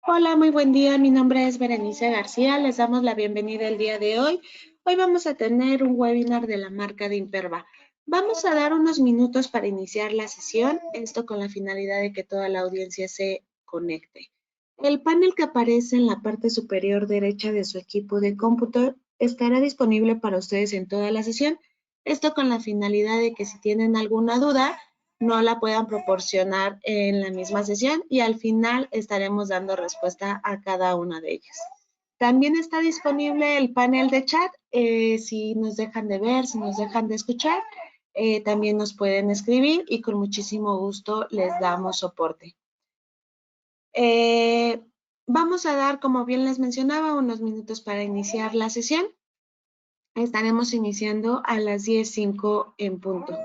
Hola, muy buen día. Mi nombre es Berenice García. Les damos la bienvenida el día de hoy. Hoy vamos a tener un webinar de la marca de Imperva. Vamos a dar unos minutos para iniciar la sesión, esto con la finalidad de que toda la audiencia se conecte. El panel que aparece en la parte superior derecha de su equipo de cómputo estará disponible para ustedes en toda la sesión, esto con la finalidad de que si tienen alguna duda, no la puedan proporcionar en la misma sesión y al final estaremos dando respuesta a cada una de ellas. También está disponible el panel de chat, si nos dejan de ver, si nos dejan de escuchar, también nos pueden escribir y con muchísimo gusto les damos soporte. Vamos a dar, como bien les mencionaba, unos minutos para iniciar la sesión. Estaremos iniciando a las 10:05 en punto.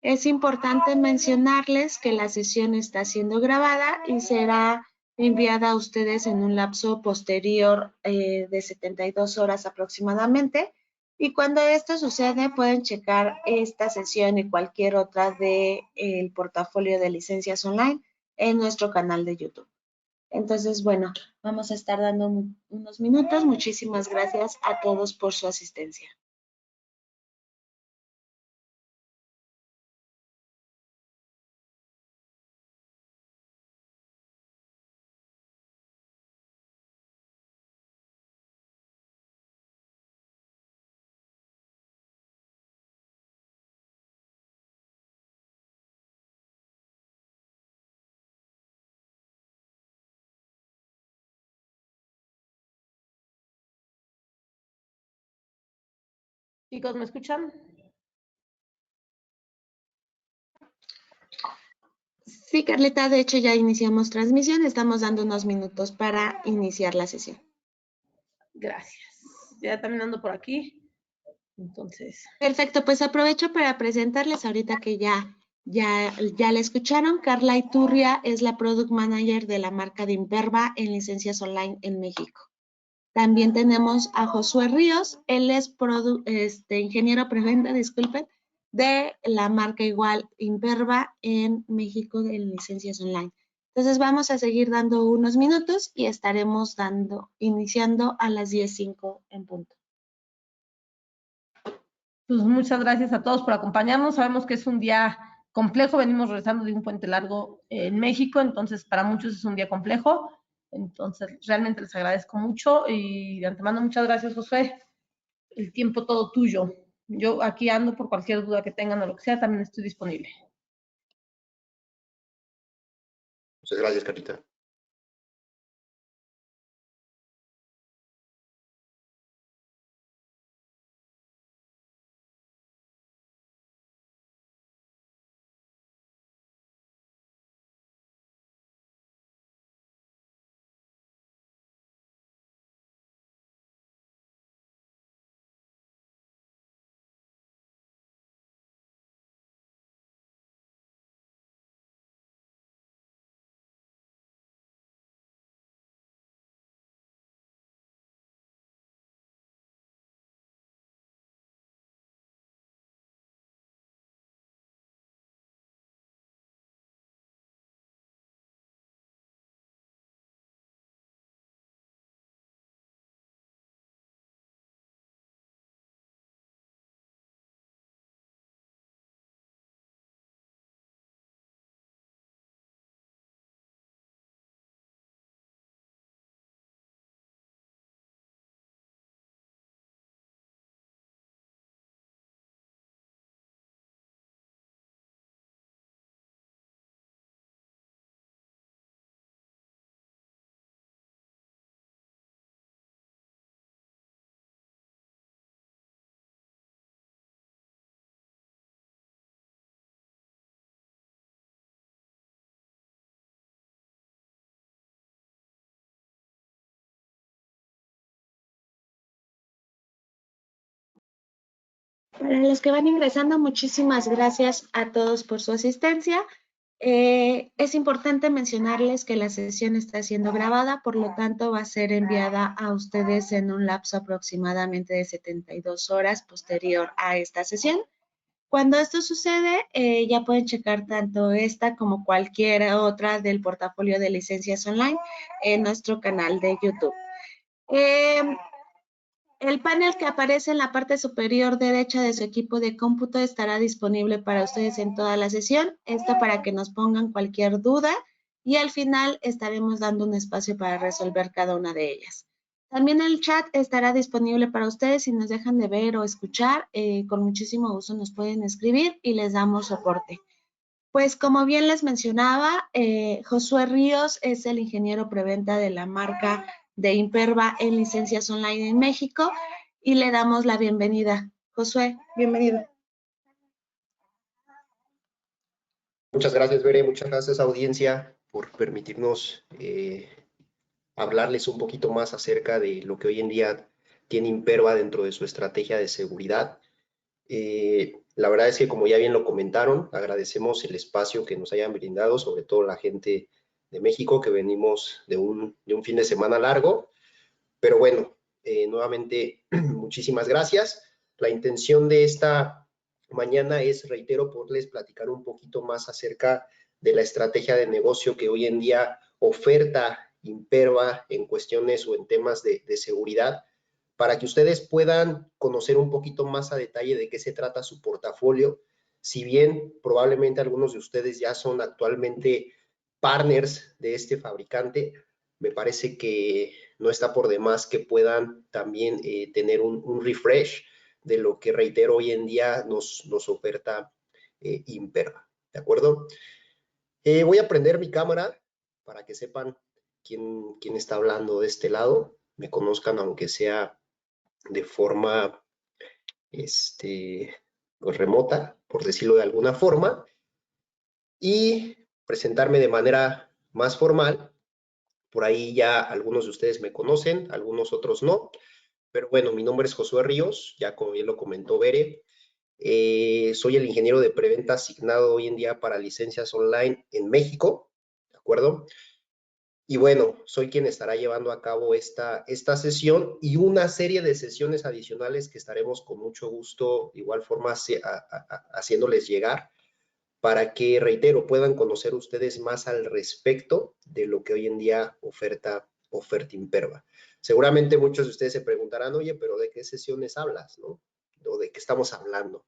Es importante mencionarles que la sesión está siendo grabada y será enviada a ustedes en un lapso posterior de 72 horas aproximadamente. Y cuando esto sucede, pueden checar esta sesión y cualquier otra del portafolio de licencias online en nuestro canal de YouTube. Entonces, bueno, vamos a estar dando unos minutos. Muchísimas gracias a todos por su asistencia. Chicos, ¿me escuchan? Sí, Carlita, de hecho ya iniciamos transmisión. Estamos dando unos minutos para iniciar la sesión. Gracias. Ya también ando por aquí. Entonces. Perfecto, pues aprovecho para presentarles ahorita que ya la escucharon. Carla Iturria es la Product Manager de la marca de Imperva en licencias online en México. También tenemos a Josué Ríos, él es ingeniero preventa, disculpen, de la marca igual Imperva en México en licencias online. Entonces vamos a seguir dando unos minutos y estaremos iniciando a las 10:05 en punto. Pues muchas gracias a todos por acompañarnos. Sabemos que es un día complejo, venimos regresando de un puente largo en México, entonces para muchos es un día complejo. Entonces realmente les agradezco mucho y de antemano muchas gracias, Josué. El tiempo todo tuyo. Yo aquí ando por cualquier duda que tengan o lo que sea, también estoy disponible. Muchas gracias, Carlita. Para los que van ingresando, muchísimas gracias a todos por su asistencia. Es importante mencionarles que la sesión está siendo grabada, por lo tanto va a ser enviada a ustedes en un lapso aproximadamente de 72 horas posterior a esta sesión. Cuando esto sucede, ya pueden checar tanto esta como cualquier otra del portafolio de licencias online en nuestro canal de YouTube. El panel que aparece en la parte superior derecha de su equipo de cómputo estará disponible para ustedes en toda la sesión. Esto para que nos pongan cualquier duda y al final estaremos dando un espacio para resolver cada una de ellas. También el chat estará disponible para ustedes si nos dejan de ver o escuchar. Con muchísimo gusto nos pueden escribir y les damos soporte. Pues como bien les mencionaba, Josué Ríos es el ingeniero preventa de la marca de Imperva en licencias online en México y le damos la bienvenida. Josué, bienvenido. Muchas gracias, Bere. Muchas gracias, audiencia, por permitirnos hablarles un poquito más acerca de lo que hoy en día tiene Imperva dentro de su estrategia de seguridad. La verdad es que, como ya bien lo comentaron, agradecemos el espacio que nos hayan brindado, sobre todo la gente de México, que venimos de un fin de semana largo. Pero bueno, nuevamente, muchísimas gracias. La intención de esta mañana es, reitero, poderles platicar un poquito más acerca de la estrategia de negocio que hoy en día oferta Imperva en cuestiones o en temas de seguridad, para que ustedes puedan conocer un poquito más a detalle de qué se trata su portafolio. Si bien probablemente algunos de ustedes ya son actualmente partners de este fabricante, me parece que no está por demás que puedan también tener un refresh de lo que, reitero, hoy en día nos oferta Imperva, ¿de acuerdo? Voy a prender mi cámara para que sepan quién está hablando de este lado, me conozcan aunque sea de forma pues remota, por decirlo de alguna forma, y presentarme de manera más formal. Por ahí ya algunos de ustedes me conocen, algunos otros no, pero bueno, mi nombre es Josué Ríos, ya como bien lo comentó Bere. Soy el ingeniero de preventa asignado hoy en día para licencias online en México, ¿de acuerdo? Y bueno, soy quien estará llevando a cabo esta sesión y una serie de sesiones adicionales que estaremos con mucho gusto, de igual forma, haciéndoles llegar, para que, reitero, puedan conocer ustedes más al respecto de lo que hoy en día oferta Imperva. Seguramente muchos de ustedes se preguntarán, oye, pero ¿de qué sesiones hablas, no? ¿O de qué estamos hablando?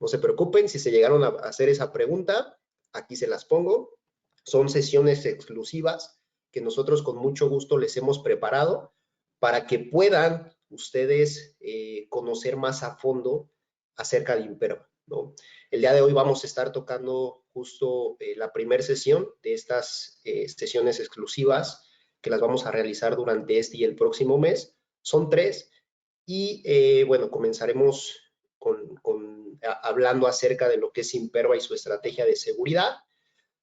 No se preocupen, si se llegaron a hacer esa pregunta, aquí se las pongo. Son sesiones exclusivas que nosotros con mucho gusto les hemos preparado para que puedan ustedes conocer más a fondo acerca de Imperva, ¿no? El día de hoy vamos a estar tocando justo la primera sesión de estas sesiones exclusivas que las vamos a realizar durante este y el próximo mes. Son 3 y bueno, comenzaremos hablando acerca de lo que es Imperva y su estrategia de seguridad.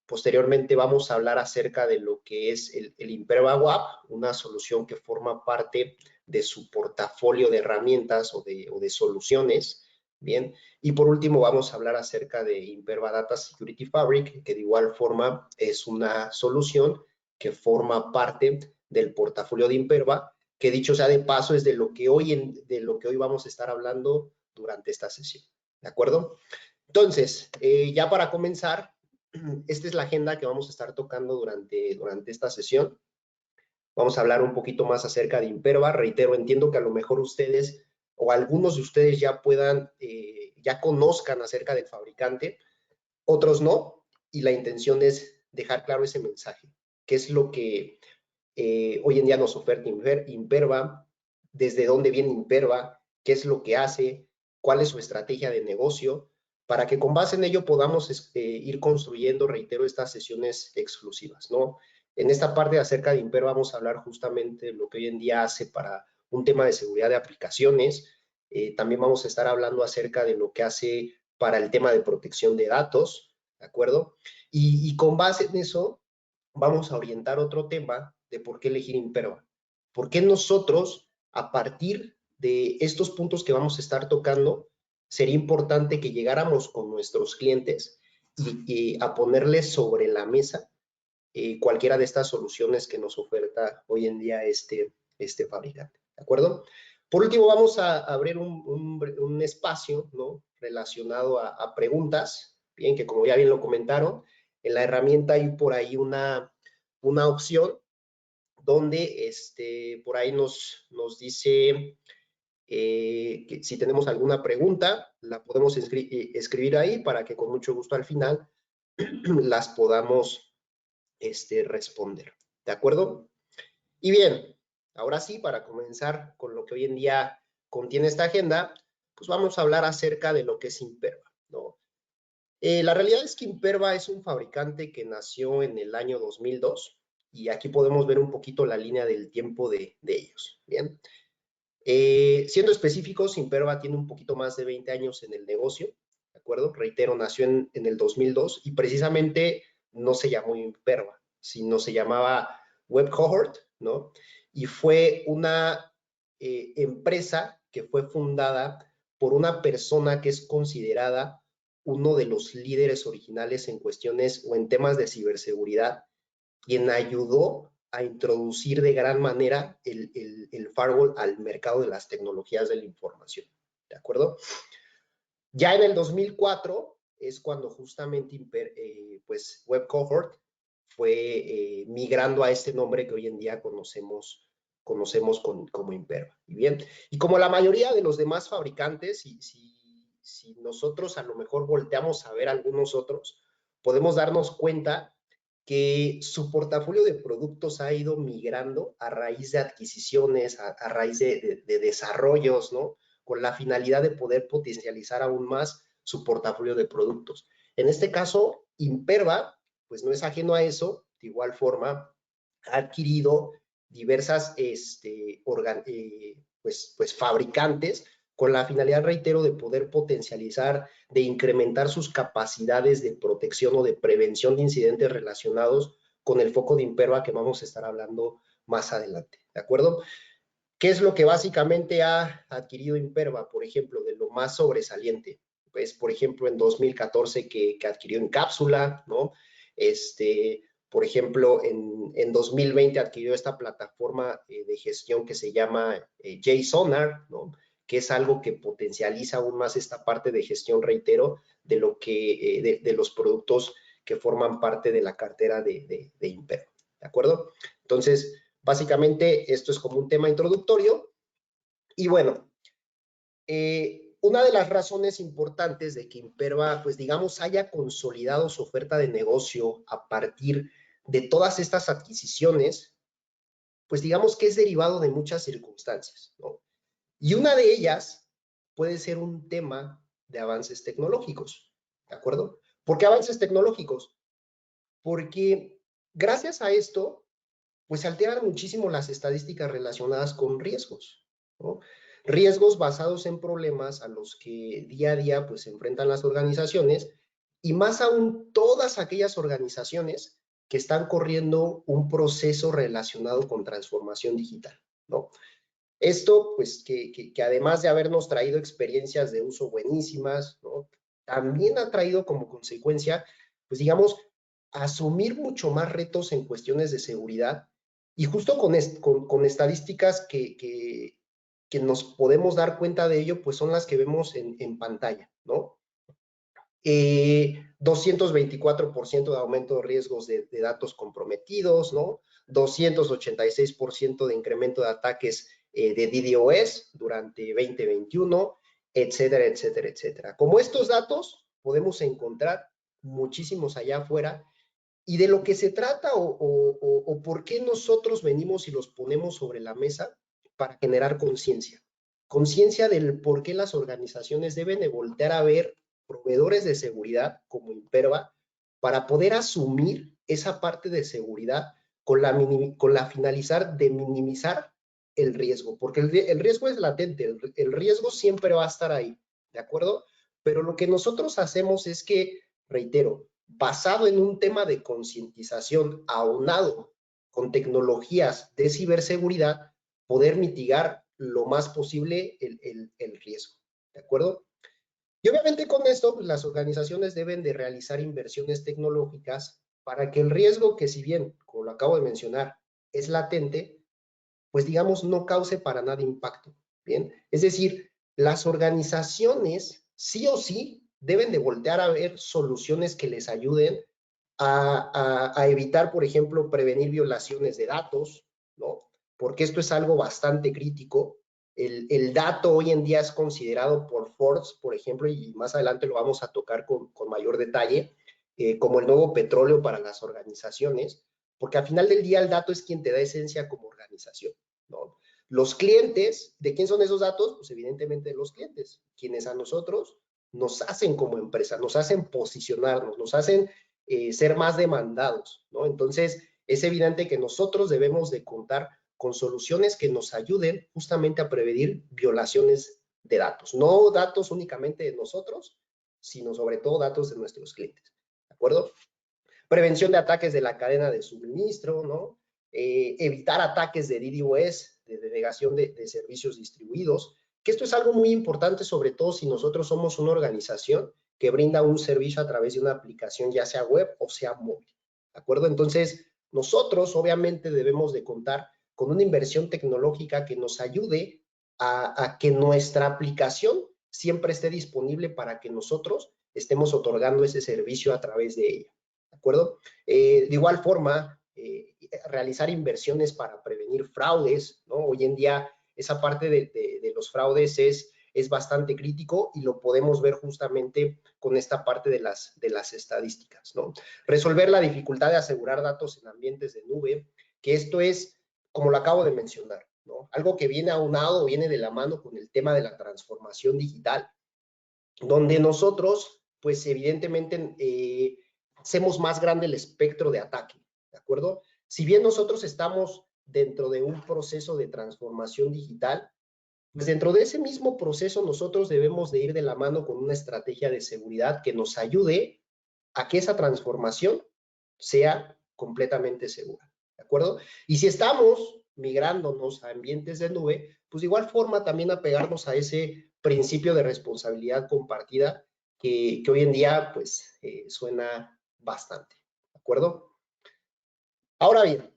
Posteriormente vamos a hablar acerca de lo que es el Imperva WAP, una solución que forma parte de su portafolio de herramientas o de soluciones. Bien, y por último vamos a hablar acerca de Imperva Data Security Fabric, que de igual forma es una solución que forma parte del portafolio de Imperva, que dicho sea de paso es de lo que hoy vamos a estar hablando durante esta sesión. ¿De acuerdo? Entonces, ya para comenzar, esta es la agenda que vamos a estar tocando durante esta sesión. Vamos a hablar un poquito más acerca de Imperva. Reitero, entiendo que a lo mejor ustedes o algunos de ustedes ya ya conozcan acerca del fabricante, otros no, y la intención es dejar claro ese mensaje, qué es lo que hoy en día nos oferta Imperva, desde dónde viene Imperva, qué es lo que hace, cuál es su estrategia de negocio, para que con base en ello podamos ir construyendo, reitero, estas sesiones exclusivas, ¿no? En esta parte acerca de Imperva vamos a hablar justamente de lo que hoy en día hace para un tema de seguridad de aplicaciones. También vamos a estar hablando acerca de lo que hace para el tema de protección de datos, ¿de acuerdo? Y con base en eso, vamos a orientar otro tema de por qué elegir Imperva. ¿Por qué nosotros, a partir de estos puntos que vamos a estar tocando, sería importante que llegáramos con nuestros clientes y a ponerles sobre la mesa cualquiera de estas soluciones que nos oferta hoy en día este fabricante? ¿De acuerdo? Por último, vamos a abrir un espacio, ¿no? relacionado a preguntas, bien, que como ya bien lo comentaron, en la herramienta hay por ahí una opción donde por ahí nos dice que si tenemos alguna pregunta, la podemos escribir ahí para que con mucho gusto al final las podamos responder. ¿De acuerdo? Y bien, ahora sí, para comenzar con lo que hoy en día contiene esta agenda, pues vamos a hablar acerca de lo que es Imperva, ¿no? La realidad es que Imperva es un fabricante que nació en el año 2002 y aquí podemos ver un poquito la línea del tiempo de ellos, ¿bien? Siendo específicos, Imperva tiene un poquito más de 20 años en el negocio, ¿de acuerdo? Reitero, nació en el 2002 y precisamente no se llamó Imperva, sino se llamaba Web Cohort, ¿no? Y fue una empresa que fue fundada por una persona que es considerada uno de los líderes originales en cuestiones o en temas de ciberseguridad, quien ayudó a introducir de gran manera el firewall al mercado de las tecnologías de la información, ¿de acuerdo? Ya en el 2004 es cuando justamente pues Web Cohort fue migrando a este nombre que hoy en día conocemos como Imperva. Y bien, y como la mayoría de los demás fabricantes, si nosotros a lo mejor volteamos a ver algunos otros, podemos darnos cuenta que su portafolio de productos ha ido migrando a raíz de adquisiciones, a raíz de desarrollos, ¿no? Con la finalidad de poder potencializar aún más su portafolio de productos. En este caso, Imperva, pues no es ajeno a eso, de igual forma, ha adquirido diversas pues fabricantes con la finalidad, reitero, de poder potencializar, de incrementar sus capacidades de protección o de prevención de incidentes relacionados con el foco de Imperva que vamos a estar hablando más adelante, ¿de acuerdo? ¿Qué es lo que básicamente ha adquirido Imperva? Por ejemplo, de lo más sobresaliente, pues, por ejemplo, en 2014 que adquirió Encapsula, ¿no? Por ejemplo, en 2020 adquirió esta plataforma de gestión que se llama JSONAR, ¿no? Que es algo que potencializa aún más esta parte de gestión, reitero, de lo que de los productos que forman parte de la cartera de Imperva, ¿de acuerdo? Entonces, básicamente esto es como un tema introductorio y bueno, una de las razones importantes de que Imperva, pues digamos, haya consolidado su oferta de negocio a partir de todas estas adquisiciones, pues digamos que es derivado de muchas circunstancias, ¿no? Y una de ellas puede ser un tema de avances tecnológicos, ¿de acuerdo? ¿Por qué avances tecnológicos? Porque gracias a esto, pues se alteran muchísimo las estadísticas relacionadas con riesgos, ¿no? Riesgos basados en problemas a los que día a día pues se enfrentan las organizaciones y más aún todas aquellas organizaciones que están corriendo un proceso relacionado con transformación digital, ¿no? Esto, pues, que además de habernos traído experiencias de uso buenísimas, ¿no? También ha traído como consecuencia, pues, digamos, asumir mucho más retos en cuestiones de seguridad y justo con estadísticas que nos podemos dar cuenta de ello, pues son las que vemos en pantalla, ¿no? 224% de aumento de riesgos de datos comprometidos, ¿no? 286% de incremento de ataques de DDoS durante 2021, etcétera, etcétera, etcétera. Como estos datos podemos encontrar muchísimos allá afuera y de lo que se trata o por qué nosotros venimos y los ponemos sobre la mesa para generar conciencia. Conciencia del por qué las organizaciones deben de voltear a ver proveedores de seguridad como Imperva para poder asumir esa parte de seguridad con la finalizar de minimizar el riesgo, porque el riesgo es latente, el riesgo siempre va a estar ahí, ¿de acuerdo? Pero lo que nosotros hacemos es que, reitero, basado en un tema de concientización aunado con tecnologías de ciberseguridad, poder mitigar lo más posible el riesgo, ¿de acuerdo? Y obviamente con esto, pues, las organizaciones deben de realizar inversiones tecnológicas para que el riesgo que, si bien, como lo acabo de mencionar, es latente, pues digamos, no cause para nada impacto, ¿bien? Es decir, las organizaciones sí o sí deben de voltear a ver soluciones que les ayuden a evitar, por ejemplo, prevenir violaciones de datos, ¿no? Porque esto es algo bastante crítico. El dato hoy en día es considerado por Forbes, por ejemplo, y más adelante lo vamos a tocar con mayor detalle, como el nuevo petróleo para las organizaciones, porque al final del día el dato es quien te da esencia como organización, ¿no? Los clientes, ¿de quién son esos datos? Pues evidentemente de los clientes, quienes a nosotros nos hacen como empresa, nos hacen posicionarnos, nos hacen ser más demandados, ¿no? Entonces, es evidente que nosotros debemos de contar con soluciones que nos ayuden justamente a prevenir violaciones de datos. No datos únicamente de nosotros, sino sobre todo datos de nuestros clientes, ¿de acuerdo? Prevención de ataques de la cadena de suministro, ¿no? Evitar ataques de DDoS, de denegación de servicios distribuidos, que esto es algo muy importante, sobre todo si nosotros somos una organización que brinda un servicio a través de una aplicación, ya sea web o sea móvil, ¿de acuerdo? Entonces, nosotros obviamente debemos de contar con una inversión tecnológica que nos ayude a que nuestra aplicación siempre esté disponible para que nosotros estemos otorgando ese servicio a través de ella, ¿de acuerdo? De igual forma, realizar inversiones para prevenir fraudes, ¿no? Hoy en día esa parte de los fraudes es bastante crítico y lo podemos ver justamente con esta parte de las estadísticas, ¿no? Resolver la dificultad de asegurar datos en ambientes de nube, que esto es, como lo acabo de mencionar, ¿no? Algo que viene aunado, viene de la mano con el tema de la transformación digital, donde nosotros, pues evidentemente, hacemos más grande el espectro de ataque, ¿de acuerdo? Si bien nosotros estamos dentro de un proceso de transformación digital, pues dentro de ese mismo proceso nosotros debemos de ir de la mano con una estrategia de seguridad que nos ayude a que esa transformación sea completamente segura, ¿de acuerdo? Y si estamos migrándonos a ambientes de nube, pues de igual forma también apegarnos a ese principio de responsabilidad compartida que hoy en día pues suena bastante, ¿de acuerdo? Ahora bien,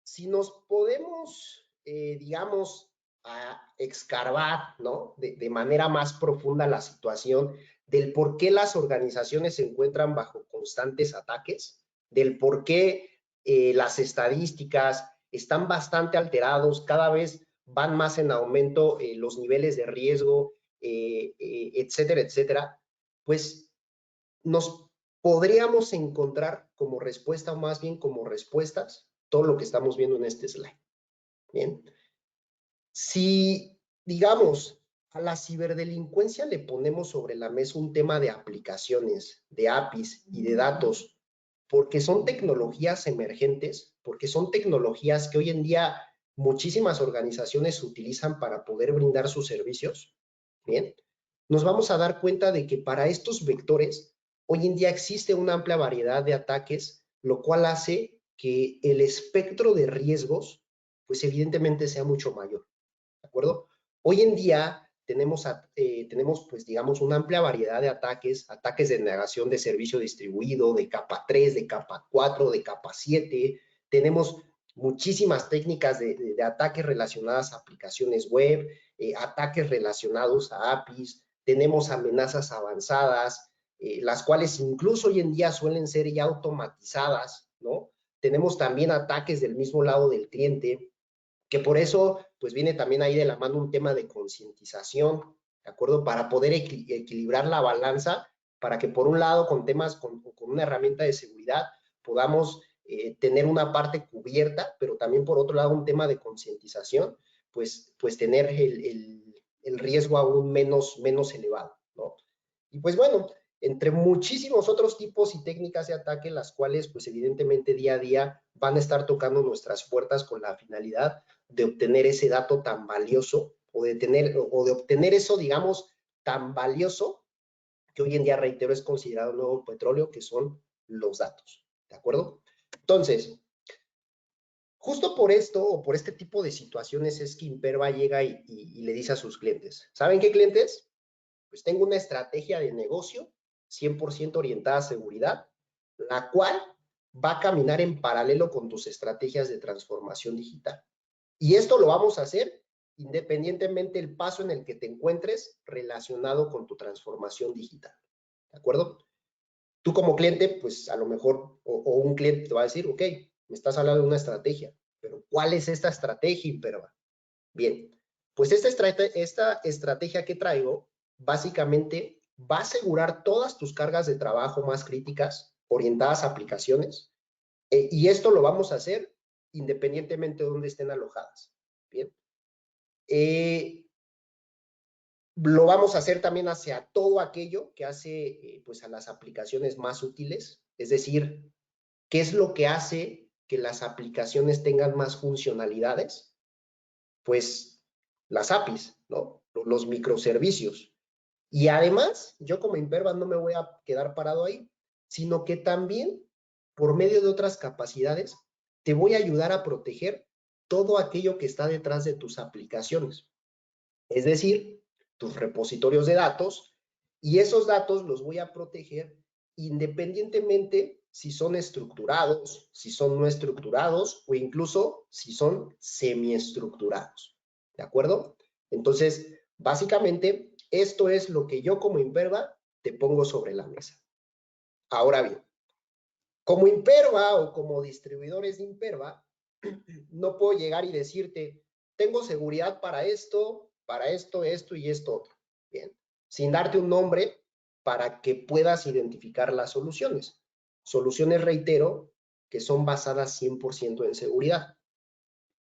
si nos podemos, digamos, a escarbar, ¿no? De manera más profunda la situación del por qué las organizaciones se encuentran bajo constantes ataques, del por qué las estadísticas están bastante alterados, cada vez van más en aumento los niveles de riesgo, etcétera, etcétera, pues nos podríamos encontrar como respuesta, o más bien como respuestas, todo lo que estamos viendo en este slide. Bien. Si, digamos, a la ciberdelincuencia le ponemos sobre la mesa un tema de aplicaciones, de APIs y de datos, porque son tecnologías emergentes, porque son tecnologías que hoy en día muchísimas organizaciones utilizan para poder brindar sus servicios, bien, nos vamos a dar cuenta de que para estos vectores hoy en día existe una amplia variedad de ataques, lo cual hace que el espectro de riesgos, pues evidentemente sea mucho mayor, ¿de acuerdo? Hoy en día tenemos, pues digamos, una amplia variedad de ataques, ataques de negación de servicio distribuido, de capa 3, de capa 4, de capa 7, tenemos muchísimas técnicas de ataques relacionadas a aplicaciones web, ataques relacionados a APIs, tenemos amenazas avanzadas, las cuales incluso hoy en día suelen ser ya automatizadas, ¿no? Tenemos también ataques del mismo lado del cliente, que por eso, pues viene también ahí de la mano un tema de concientización, ¿de acuerdo? Para poder equilibrar la balanza, para que por un lado con temas, con una herramienta de seguridad, podamos tener una parte cubierta, pero también por otro lado un tema de concientización, pues tener el riesgo aún menos elevado, ¿no? Y pues bueno, entre muchísimos otros tipos y técnicas de ataque, las cuales pues evidentemente día a día van a estar tocando nuestras puertas con la finalidad de obtener ese dato tan valioso o de obtener eso, digamos, tan valioso que hoy en día, reitero, es considerado nuevo petróleo, que son los datos, ¿de acuerdo? Entonces, justo por esto o por este tipo de situaciones es que Imperva llega y le dice a sus clientes, ¿saben qué, clientes? Pues tengo una estrategia de negocio 100% orientada a seguridad, la cual va a caminar en paralelo con tus estrategias de transformación digital. Y esto lo vamos a hacer independientemente del paso en el que te encuentres relacionado con tu transformación digital. ¿De acuerdo? Tú como cliente, pues a lo mejor, o un cliente te va a decir, ok, me estás hablando de una estrategia, pero ¿cuál es esta estrategia, Imperva? Bien, pues esta estrategia que traigo, básicamente va a asegurar todas tus cargas de trabajo más críticas orientadas a aplicaciones, y esto lo vamos a hacer independientemente de dónde estén alojadas. Bien. Lo vamos a hacer también hacia todo aquello que hace pues a las aplicaciones más útiles, es decir, ¿qué es lo que hace que las aplicaciones tengan más funcionalidades? Pues las APIs, ¿no? Los microservicios. Y además, yo como Imperva no me voy a quedar parado ahí, sino que también, por medio de otras capacidades, te voy a ayudar a proteger todo aquello que está detrás de tus aplicaciones. Es decir, tus repositorios de datos, y esos datos los voy a proteger independientemente si son estructurados, si son no estructurados o incluso si son semiestructurados. ¿De acuerdo? Entonces, básicamente, esto es lo que yo como Imperva te pongo sobre la mesa. Ahora bien, como Imperva o como distribuidores de Imperva, no puedo llegar y decirte, tengo seguridad para esto, esto y esto otro. Bien, sin darte un nombre para que puedas identificar las soluciones. Soluciones, reitero, que son basadas 100% en seguridad,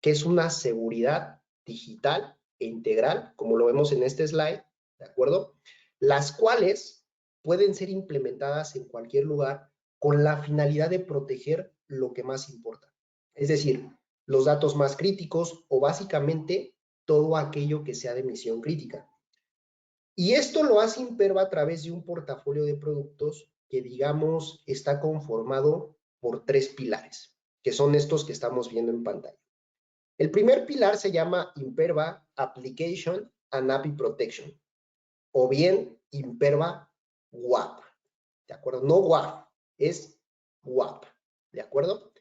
que es una seguridad digital e integral, como lo vemos en este slide, ¿de acuerdo? Las cuales pueden ser implementadas en cualquier lugar con la finalidad de proteger lo que más importa. Es decir, los datos más críticos o básicamente todo aquello que sea de misión crítica. Y esto lo hace Imperva a través de un portafolio de productos que, digamos, está conformado por 3 pilares, que son estos que estamos viendo en pantalla. El primer pilar se llama Imperva Application and API Protection, o bien Imperva WAP, ¿de acuerdo? No WAF, es WAP, ¿de acuerdo?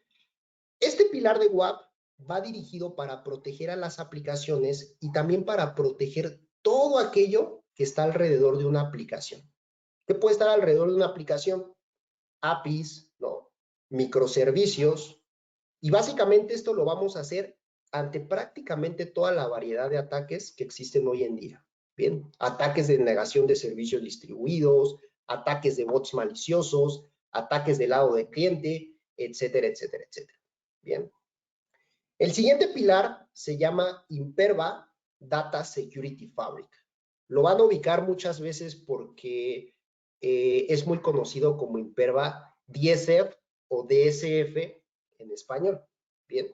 Este pilar de WAP va dirigido para proteger a las aplicaciones y también para proteger todo aquello que está alrededor de una aplicación. ¿Qué puede estar alrededor de una aplicación? APIs, ¿no? Microservicios, y básicamente esto lo vamos a hacer ante prácticamente toda la variedad de ataques que existen hoy en día. Bien, ataques de negación de servicios distribuidos, ataques de bots maliciosos, ataques del lado del cliente, etcétera, etcétera, etcétera. Bien. El siguiente pilar se llama Imperva Data Security Fabric. Lo van a ubicar muchas veces porque es muy conocido como Imperva DSF o DSF en español. Bien.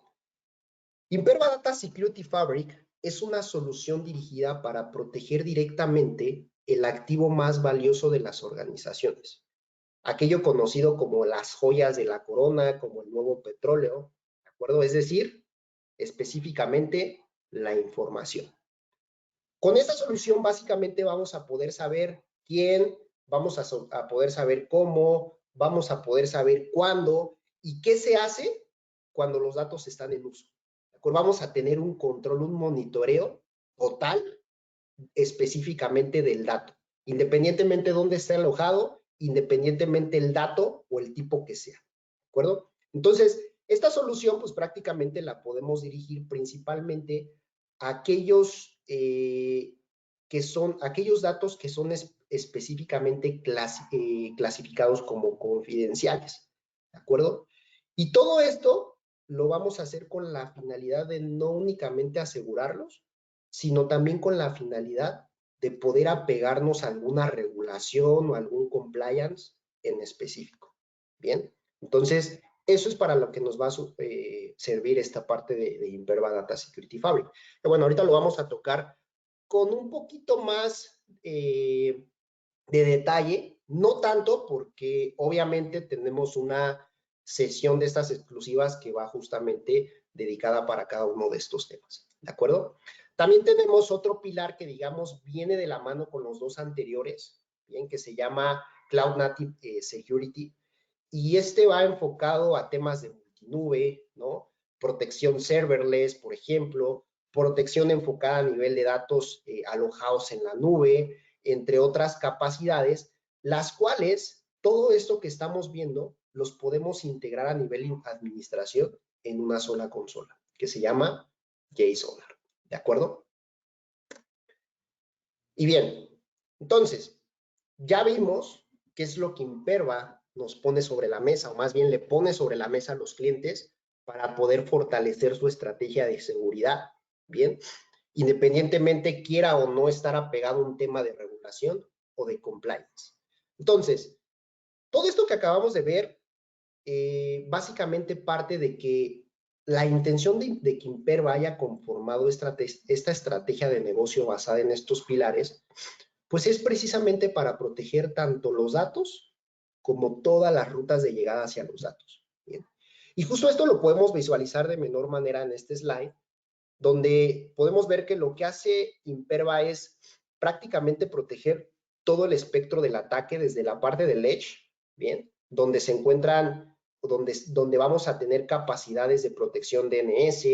Imperva Data Security Fabric es una solución dirigida para proteger directamente el activo más valioso de las organizaciones. Aquello conocido como las joyas de la corona, como el nuevo petróleo, ¿de acuerdo? Es decir, específicamente la información. Con esta solución básicamente vamos a poder saber quién, vamos a poder saber cómo, vamos a poder saber cuándo y qué se hace cuando los datos están en uso. ¿De acuerdo? Vamos a tener un control, un monitoreo total específicamente del dato, independientemente de dónde esté alojado, independientemente el dato o el tipo que sea. ¿De acuerdo? Entonces, esta solución pues prácticamente la podemos dirigir principalmente a aquellos aquellos datos que son específicamente clasificados como confidenciales, ¿de acuerdo? Y todo esto lo vamos a hacer con la finalidad de no únicamente asegurarlos, sino también con la finalidad de poder apegarnos a alguna regulación o algún compliance en específico. Bien, entonces eso es para lo que nos va a servir esta parte de Imperva Data Security Fabric. Y bueno, ahorita lo vamos a tocar con un poquito más de detalle, no tanto porque obviamente tenemos una sesión de estas exclusivas que va justamente dedicada para cada uno de estos temas, ¿de acuerdo? También tenemos otro pilar que, digamos, viene de la mano con los dos anteriores, bien, que se llama Cloud Native Security, y este va enfocado a temas de multinube, ¿no? Protección serverless, por ejemplo, protección enfocada a nivel de datos alojados en la nube, entre otras capacidades, las cuales todo esto que estamos viendo los podemos integrar a nivel de administración en una sola consola, que se llama JSONAR, ¿de acuerdo? Y bien, entonces, ya vimos qué es lo que Imperva nos pone sobre la mesa, o más bien le pone sobre la mesa a los clientes para poder fortalecer su estrategia de seguridad, ¿bien? Independientemente quiera o no estar apegado a un tema de regulación o de compliance. Entonces, todo esto que acabamos de ver, básicamente parte de que la intención de que Imperva haya conformado esta estrategia de negocio basada en estos pilares, pues es precisamente para proteger tanto los datos como todas las rutas de llegada hacia los datos. ¿Bien? Y justo esto lo podemos visualizar de menor manera en este slide, donde podemos ver que lo que hace Imperva es prácticamente proteger todo el espectro del ataque desde la parte del edge, ¿bien? Donde se encuentran, donde vamos a tener capacidades de protección DNS,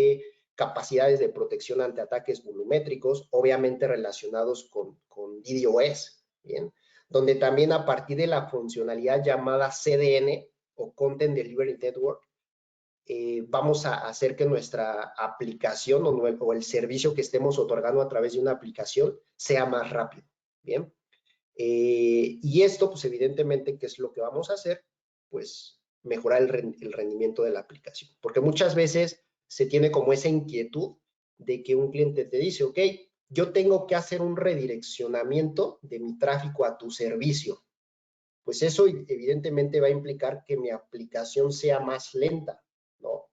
capacidades de protección ante ataques volumétricos, obviamente relacionados con DDoS, ¿bien? Donde también a partir de la funcionalidad llamada CDN o Content Delivery Network, vamos a hacer que nuestra aplicación o el servicio que estemos otorgando a través de una aplicación sea más rápido, ¿bien? Y esto, pues evidentemente, ¿qué es lo que vamos a hacer? Pues mejorar el rendimiento de la aplicación. Porque muchas veces se tiene como esa inquietud de que un cliente te dice, ok, yo tengo que hacer un redireccionamiento de mi tráfico a tu servicio. Pues eso evidentemente va a implicar que mi aplicación sea más lenta, ¿no?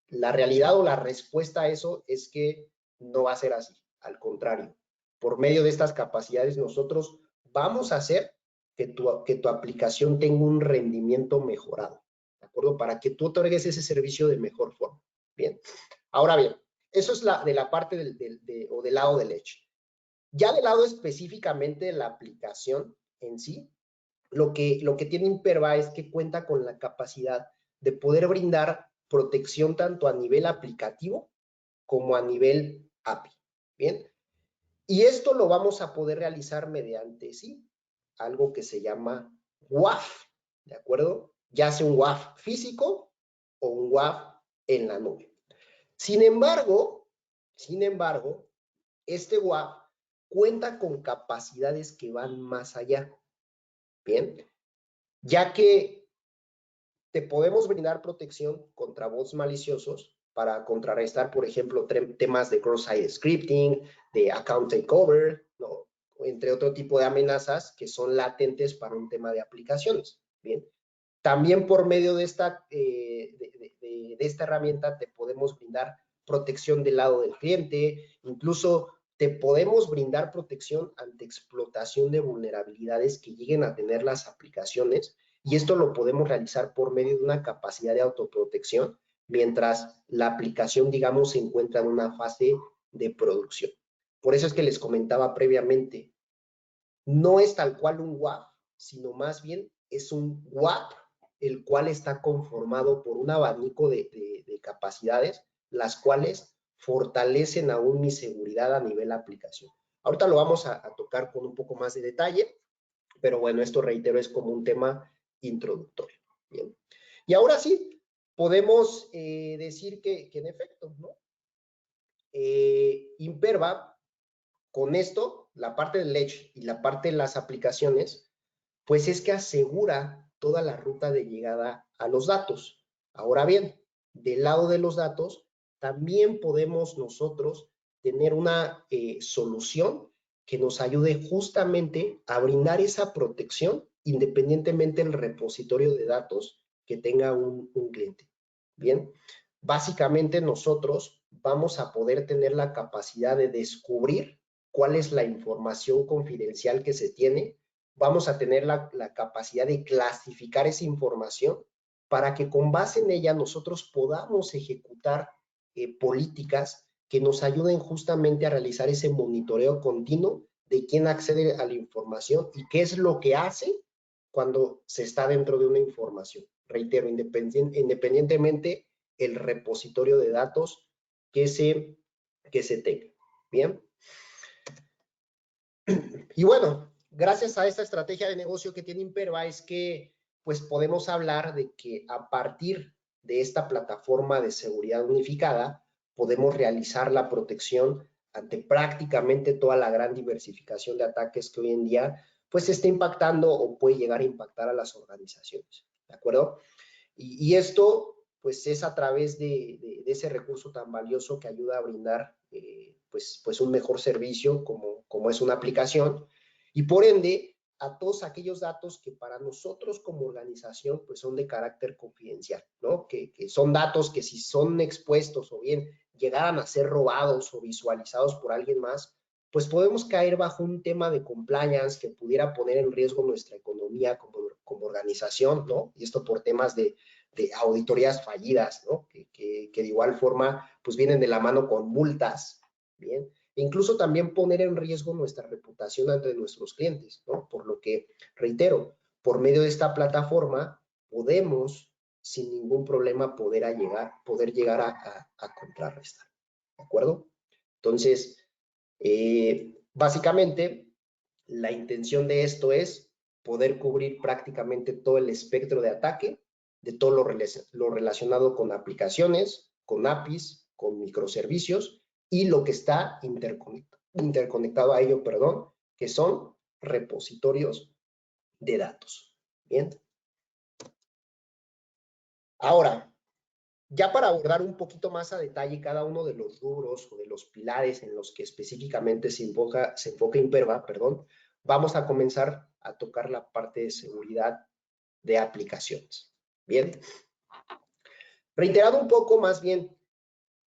La realidad o la respuesta a eso es que no va a ser así. Al contrario, por medio de estas capacidades nosotros vamos a hacer que tu aplicación tenga un rendimiento mejorado, ¿de acuerdo? Para que tú otorgues ese servicio de mejor forma. Bien. Ahora bien, eso es de la parte o del lado del edge. Ya del lado específicamente de la aplicación en sí, lo que tiene Imperva es que cuenta con la capacidad de poder brindar protección tanto a nivel aplicativo como a nivel API. Bien. Y esto lo vamos a poder realizar mediante, sí, algo que se llama WAF, ¿de acuerdo? Ya sea un WAF físico o un WAF en la nube. Sin embargo, este WAF cuenta con capacidades que van más allá. Bien, ya que te podemos brindar protección contra bots maliciosos para contrarrestar, por ejemplo, temas de cross-site scripting, de account takeover, ¿no? Entre otro tipo de amenazas que son latentes para un tema de aplicaciones. Bien, también por medio de esta herramienta te podemos brindar protección del lado del cliente, incluso te podemos brindar protección ante explotación de vulnerabilidades que lleguen a tener las aplicaciones, y esto lo podemos realizar por medio de una capacidad de autoprotección mientras la aplicación, digamos, se encuentra en una fase de producción. Por eso es que les comentaba previamente, no es tal cual un WAF, sino más bien es un WAP, el cual está conformado por un abanico de capacidades, las cuales fortalecen aún mi seguridad a nivel aplicación. Ahorita lo vamos a tocar con un poco más de detalle, pero bueno, esto reitero es como un tema introductorio. Bien. Y ahora sí, podemos decir que en efecto, ¿no? Imperva, con esto, la parte del edge y la parte de las aplicaciones, pues es que asegura toda la ruta de llegada a los datos. Ahora bien, del lado de los datos, también podemos nosotros tener una solución que nos ayude justamente a brindar esa protección independientemente del repositorio de datos que tenga un cliente. Bien, básicamente nosotros vamos a poder tener la capacidad de descubrir cuál es la información confidencial que se tiene. Vamos a tener la capacidad de clasificar esa información para que con base en ella nosotros podamos ejecutar políticas que nos ayuden justamente a realizar ese monitoreo continuo de quién accede a la información y qué es lo que hace cuando se está dentro de una información. Reitero, independientemente el repositorio de datos que se que se tenga. Bien. Y bueno, gracias a esta estrategia de negocio que tiene Imperva es que pues podemos hablar de que a partir de esta plataforma de seguridad unificada podemos realizar la protección ante prácticamente toda la gran diversificación de ataques que hoy en día pues está impactando o puede llegar a impactar a las organizaciones, ¿de acuerdo? Y esto pues es a través de ese recurso tan valioso que ayuda a brindar pues un mejor servicio como es una aplicación, y por ende a todos aquellos datos que para nosotros como organización pues son de carácter confidencial, ¿no? Que son datos que si son expuestos o bien llegaran a ser robados o visualizados por alguien más, pues podemos caer bajo un tema de compliance que pudiera poner en riesgo nuestra economía como organización, ¿no? Y esto por temas de auditorías fallidas, ¿no? Que de igual forma pues vienen de la mano con multas, ¿bien? E incluso también poner en riesgo nuestra reputación ante nuestros clientes, ¿no? Por lo que, reitero, por medio de esta plataforma podemos sin ningún problema poder llegar a contrarrestar, ¿de acuerdo? Entonces, básicamente, la intención de esto es poder cubrir prácticamente todo el espectro de ataque, de todo lo relacionado con aplicaciones, con APIs, con microservicios y lo que está interconectado a ello, perdón, que son repositorios de datos. Bien. Ahora, ya para abordar un poquito más a detalle cada uno de los rubros o de los pilares en los que específicamente se enfoca Imperva, perdón, vamos a comenzar a tocar la parte de seguridad de aplicaciones. Bien. Reiterado un poco más bien,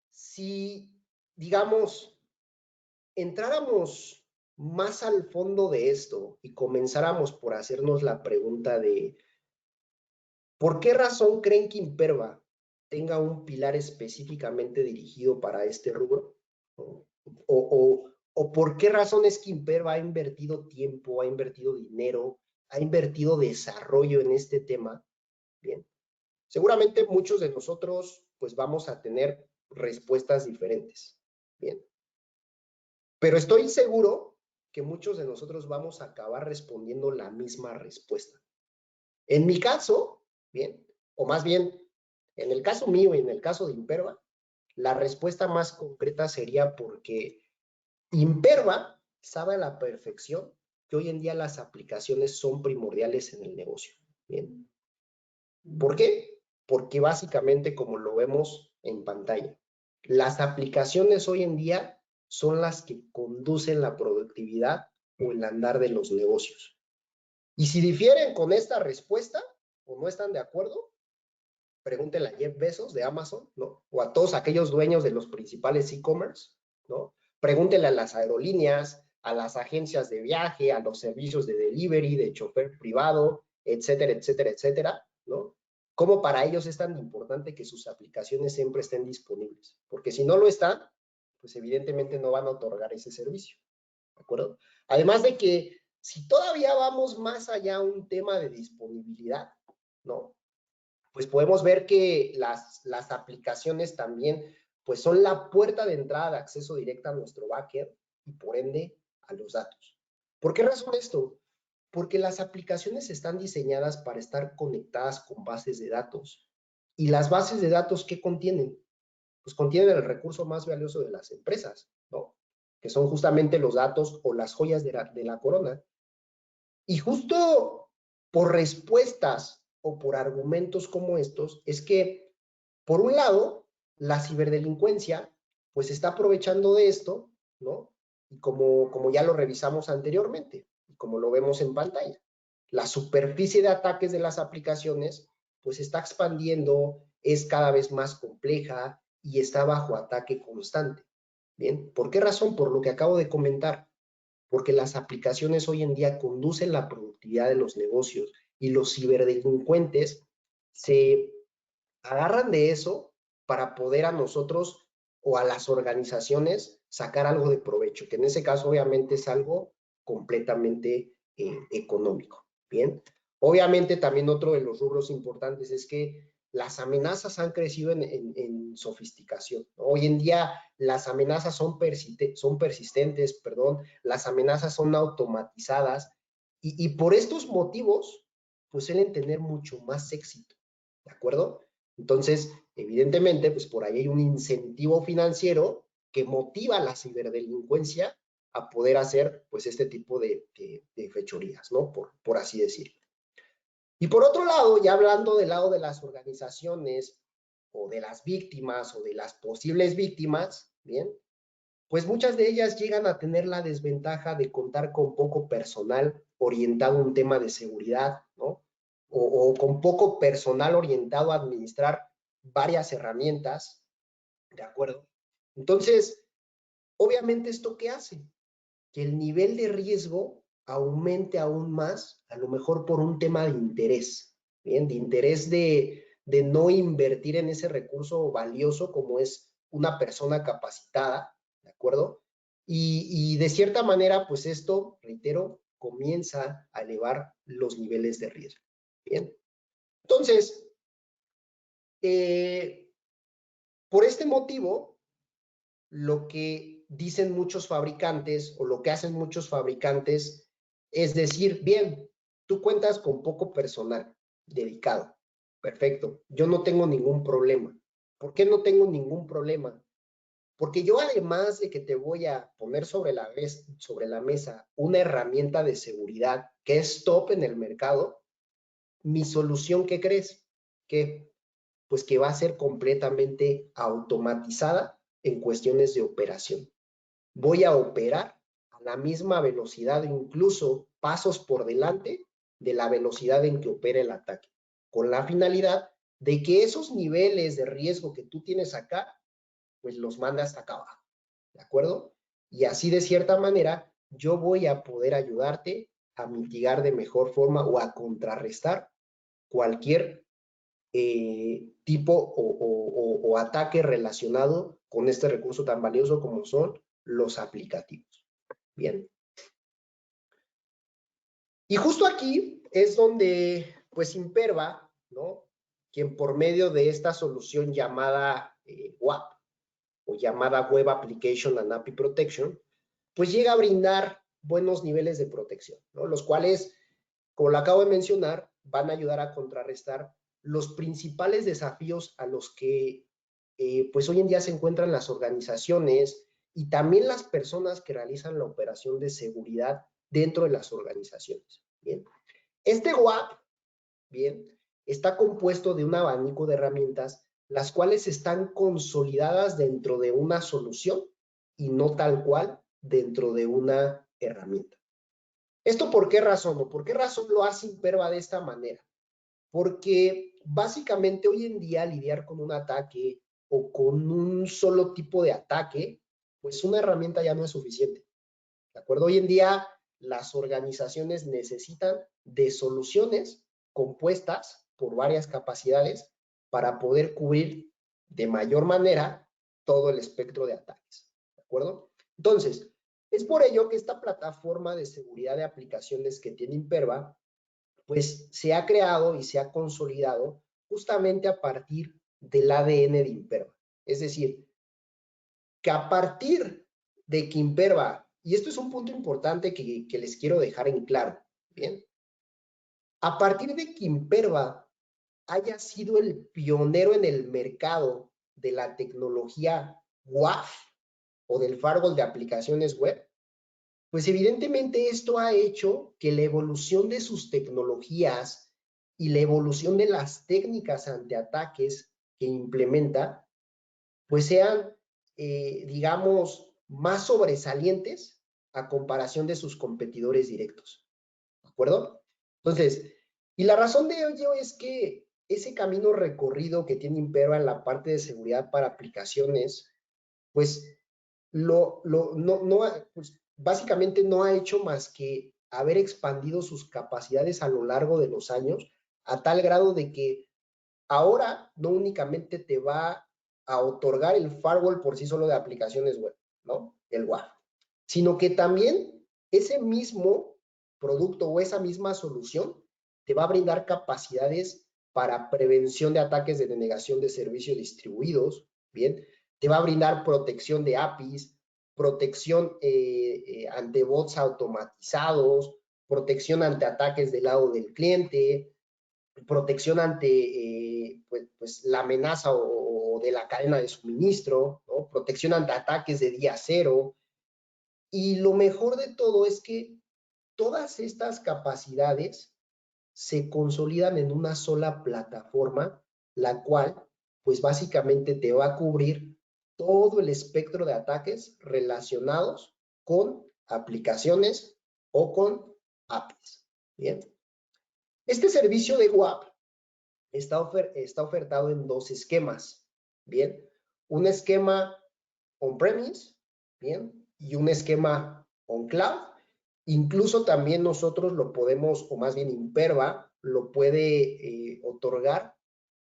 si, digamos, entráramos más al fondo de esto y comenzáramos por hacernos la pregunta de ¿por qué razón creen que Imperva tenga un pilar específicamente dirigido para este rubro? ¿O por qué razón es que Imperva ha invertido tiempo, ha invertido dinero, ha invertido desarrollo en este tema? Bien. Seguramente muchos de nosotros pues vamos a tener respuestas diferentes. Bien. Pero estoy seguro que muchos de nosotros vamos a acabar respondiendo la misma respuesta. En mi caso, bien, o más bien, en el caso mío y en el caso de Imperva, la respuesta más concreta sería porque Imperva sabe a la perfección que hoy en día las aplicaciones son primordiales en el negocio. Bien. ¿Por qué? Porque básicamente, como lo vemos en pantalla, las aplicaciones hoy en día son las que conducen la productividad o el andar de los negocios. Y si difieren con esta respuesta o no están de acuerdo, pregúntenle a Jeff Bezos de Amazon, ¿no? O a todos aquellos dueños de los principales e-commerce, ¿no? Pregúntenle a las aerolíneas, a las agencias de viaje, a los servicios de delivery, de chofer privado, etcétera, etcétera, etcétera, ¿no? Cómo para ellos es tan importante que sus aplicaciones siempre estén disponibles. Porque si no lo están, pues evidentemente no van a otorgar ese servicio, ¿de acuerdo? Además de que si todavía vamos más allá a un tema de disponibilidad, ¿no? Pues podemos ver que las aplicaciones también pues son la puerta de entrada de acceso directa a nuestro backend y por ende a los datos. ¿Por qué razón esto? Porque las aplicaciones están diseñadas para estar conectadas con bases de datos. ¿Y las bases de datos qué contienen? Pues contienen el recurso más valioso de las empresas, ¿no? Que son justamente los datos o las joyas de la corona. Y justo por respuestas o por argumentos como estos, es que, por un lado, la ciberdelincuencia, pues está aprovechando de esto, ¿no? Y como ya lo revisamos anteriormente, y como lo vemos en pantalla, la superficie de ataques de las aplicaciones, pues está expandiendo, es cada vez más compleja y está bajo ataque constante. Bien, ¿por qué razón? Por lo que acabo de comentar. Porque las aplicaciones hoy en día conducen la productividad de los negocios y los ciberdelincuentes se agarran de eso para poder a nosotros o a las organizaciones sacar algo de provecho, que en ese caso obviamente es algo completamente económico. Bien, obviamente también otro de los rubros importantes es que las amenazas han crecido en sofisticación, ¿no? Hoy en día las amenazas son persistentes, las amenazas son automatizadas y por estos motivos, pues suelen tener mucho más éxito, ¿de acuerdo? Entonces, evidentemente, pues por ahí hay un incentivo financiero que motiva a la ciberdelincuencia a poder hacer, pues, este tipo de fechorías, ¿no? Por así decirlo. Y por otro lado, ya hablando del lado de las organizaciones o de las víctimas o de las posibles víctimas, ¿bien? Pues muchas de ellas llegan a tener la desventaja de contar con poco personal orientado a un tema de seguridad, ¿no? O con poco personal orientado a administrar varias herramientas, ¿de acuerdo? Entonces, obviamente, ¿esto qué hace? Que el nivel de riesgo aumente aún más, a lo mejor por un tema de interés, ¿bien? De interés de no invertir en ese recurso valioso como es una persona capacitada, ¿de acuerdo? Y de cierta manera, pues esto, reitero, comienza a elevar los niveles de riesgo, ¿bien? Entonces, por este motivo, lo que dicen muchos fabricantes o lo que hacen muchos fabricantes es decir, bien, tú cuentas con poco personal dedicado. Perfecto, yo no tengo ningún problema. ¿Por qué no tengo ningún problema? Porque yo, además de que te voy a poner sobre la mesa una herramienta de seguridad que es top en el mercado, mi solución, ¿qué crees? ¿Qué? Pues que va a ser completamente automatizada en cuestiones de operación. Voy a operar a la misma velocidad, incluso pasos por delante de la velocidad en que opera el ataque, con la finalidad de que esos niveles de riesgo que tú tienes acá, pues los mandas acá abajo, ¿de acuerdo? Y así, de cierta manera, yo voy a poder ayudarte a mitigar de mejor forma o a contrarrestar cualquier tipo o ataque relacionado con este recurso tan valioso como son los aplicativos. Bien. Y justo aquí es donde, pues, Imperva, ¿no? Quien por medio de esta solución llamada WAP o llamada Web Application and API Protection, pues llega a brindar buenos niveles de protección, ¿no? Los cuales, como lo acabo de mencionar, van a ayudar a contrarrestar los principales desafíos a los que pues hoy en día se encuentran las organizaciones y también las personas que realizan la operación de seguridad dentro de las organizaciones. Bien. Este WAP, bien, está compuesto de un abanico de herramientas, las cuales están consolidadas dentro de una solución y no tal cual dentro de una herramienta. ¿Esto por qué razón? ¿O por qué razón lo hace Imperva de esta manera? Porque básicamente hoy en día lidiar con un ataque o con un solo tipo de ataque, pues una herramienta ya no es suficiente. ¿De acuerdo? Hoy en día las organizaciones necesitan de soluciones compuestas por varias capacidades para poder cubrir de mayor manera todo el espectro de ataques. ¿De acuerdo? Entonces, es por ello que esta plataforma de seguridad de aplicaciones que tiene Imperva, pues se ha creado y se ha consolidado justamente a partir del ADN de Imperva. Es decir, que a partir de que Imperva, y esto es un punto importante que les quiero dejar en claro, ¿bien? A partir de que Imperva haya sido el pionero en el mercado de la tecnología WAF o del firewall de aplicaciones web, pues evidentemente esto ha hecho que la evolución de sus tecnologías y la evolución de las técnicas ante ataques que implementa, pues sean, digamos, más sobresalientes a comparación de sus competidores directos. ¿De acuerdo? Entonces, y la razón de ello es que ese camino recorrido que tiene Imperva en la parte de seguridad para aplicaciones, pues pues, básicamente no ha hecho más que haber expandido sus capacidades a lo largo de los años a tal grado de que ahora no únicamente te va a otorgar el firewall por sí solo de aplicaciones web, ¿no? El WAF, sino que también ese mismo producto o esa misma solución te va a brindar capacidades para prevención de ataques de denegación de servicios distribuidos, ¿bien? Te va a brindar protección de APIs, protección ante bots automatizados, protección ante ataques del lado del cliente, protección ante pues, la amenaza o de la cadena de suministro, ¿no? Protección ante ataques de día cero. Y lo mejor de todo es que todas estas capacidades se consolidan en una sola plataforma, la cual, pues básicamente te va a cubrir todo el espectro de ataques relacionados con aplicaciones o con APIs. Bien. Este servicio de WAP está ofertado en dos esquemas. Bien. Un esquema on-premise, bien, y un esquema on-cloud. Incluso también nosotros lo podemos, o más bien Imperva, lo puede otorgar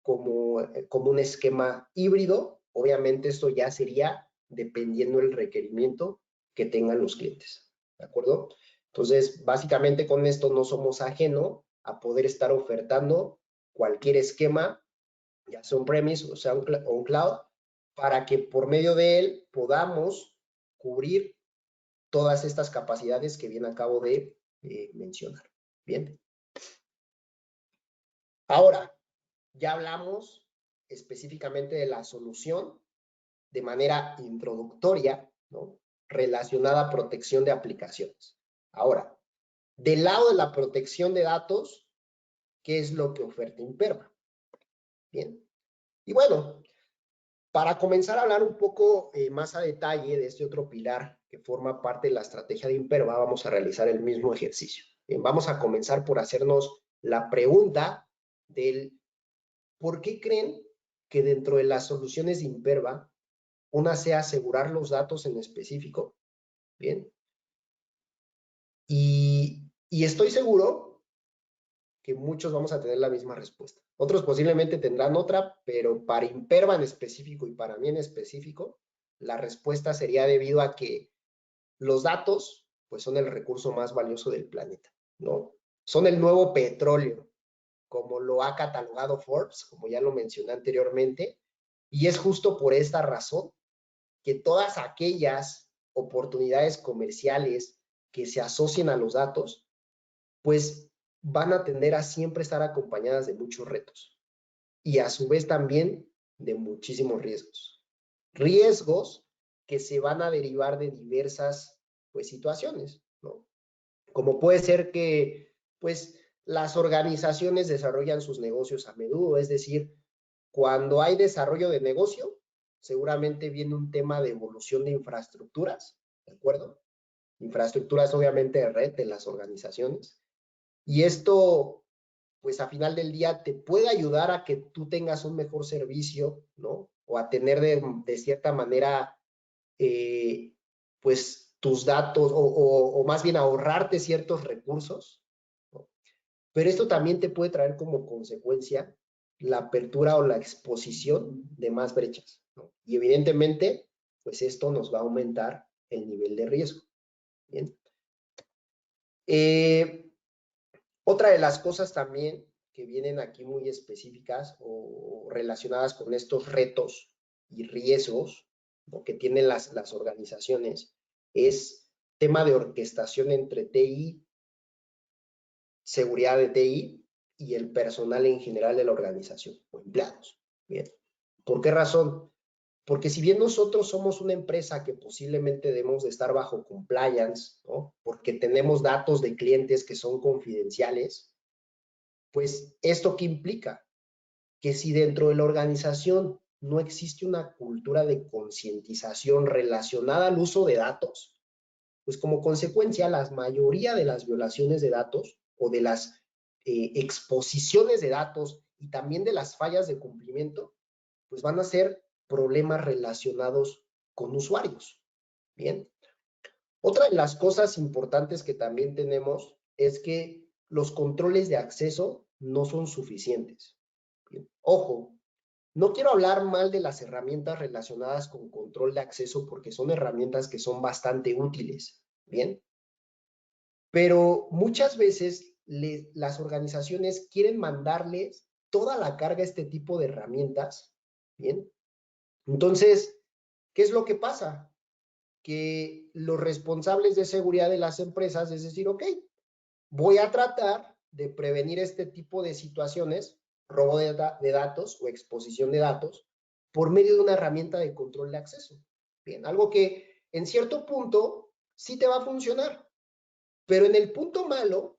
como un esquema híbrido. Obviamente esto ya sería dependiendo del requerimiento que tengan los clientes, ¿de acuerdo? Entonces, básicamente con esto no somos ajeno a poder estar ofertando cualquier esquema, ya sea on-premise o sea on-cloud, para que por medio de él podamos cubrir todas estas capacidades que bien acabo de mencionar. Bien. Ahora, ya hablamos específicamente de la solución de manera introductoria, ¿no? Relacionada a protección de aplicaciones. Ahora, del lado de la protección de datos, ¿qué es lo que oferta Imperva? Bien. Y bueno, para comenzar a hablar un poco más a detalle de este otro pilar que forma parte de la estrategia de Imperva, vamos a realizar el mismo ejercicio. Bien, vamos a comenzar por hacernos la pregunta del ¿por qué creen que dentro de las soluciones de Imperva una sea asegurar los datos en específico? Bien. Y estoy seguro que muchos vamos a tener la misma respuesta. Otros posiblemente tendrán otra, pero para Imperva en específico y para mí en específico, la respuesta sería debido a que los datos, pues son el recurso más valioso del planeta, ¿no? Son el nuevo petróleo, como lo ha catalogado Forbes, como ya lo mencioné anteriormente, y es justo por esta razón que todas aquellas oportunidades comerciales que se asocien a los datos, pues van a tender a siempre estar acompañadas de muchos retos y a su vez también de muchísimos riesgos. Riesgos que se van a derivar de diversas pues, situaciones, ¿no? Como puede ser que pues las organizaciones desarrollan sus negocios a menudo, es decir, cuando hay desarrollo de negocio, seguramente viene un tema de evolución de infraestructuras, ¿de acuerdo? Infraestructuras obviamente de red de las organizaciones. Y esto, pues a final del día, te puede ayudar a que tú tengas un mejor servicio, ¿no? O a tener de cierta manera, pues tus datos, o más bien ahorrarte ciertos recursos, ¿no? Pero esto también te puede traer como consecuencia la apertura o la exposición de más brechas, ¿no? Y evidentemente, pues esto nos va a aumentar el nivel de riesgo. Bien. Otra de las cosas también que vienen aquí muy específicas o relacionadas con estos retos y riesgos, ¿no?, que tienen las organizaciones es tema de orquestación entre TI, seguridad de TI y el personal en general de la organización o empleados. Bien. ¿Por qué razón? Porque si bien nosotros somos una empresa que posiblemente debemos de estar bajo compliance, ¿no?, porque tenemos datos de clientes que son confidenciales, pues ¿esto qué implica? Que si dentro de la organización no existe una cultura de concientización relacionada al uso de datos, pues como consecuencia la mayoría de las violaciones de datos o de las exposiciones de datos y también de las fallas de cumplimiento, pues van a ser problemas relacionados con usuarios. Bien. Otra de las cosas importantes que también tenemos es que los controles de acceso no son suficientes. Bien. Ojo, no quiero hablar mal de las herramientas relacionadas con control de acceso porque son herramientas que son bastante útiles. Bien. Pero muchas veces las organizaciones quieren mandarles toda la carga este tipo de herramientas, ¿bien? Entonces, ¿qué es lo que pasa? Que los responsables de seguridad de las empresas es decir, ok, voy a tratar de prevenir este tipo de situaciones, robo de datos o exposición de datos, por medio de una herramienta de control de acceso. Bien, algo que en cierto punto sí te va a funcionar, pero en el punto malo,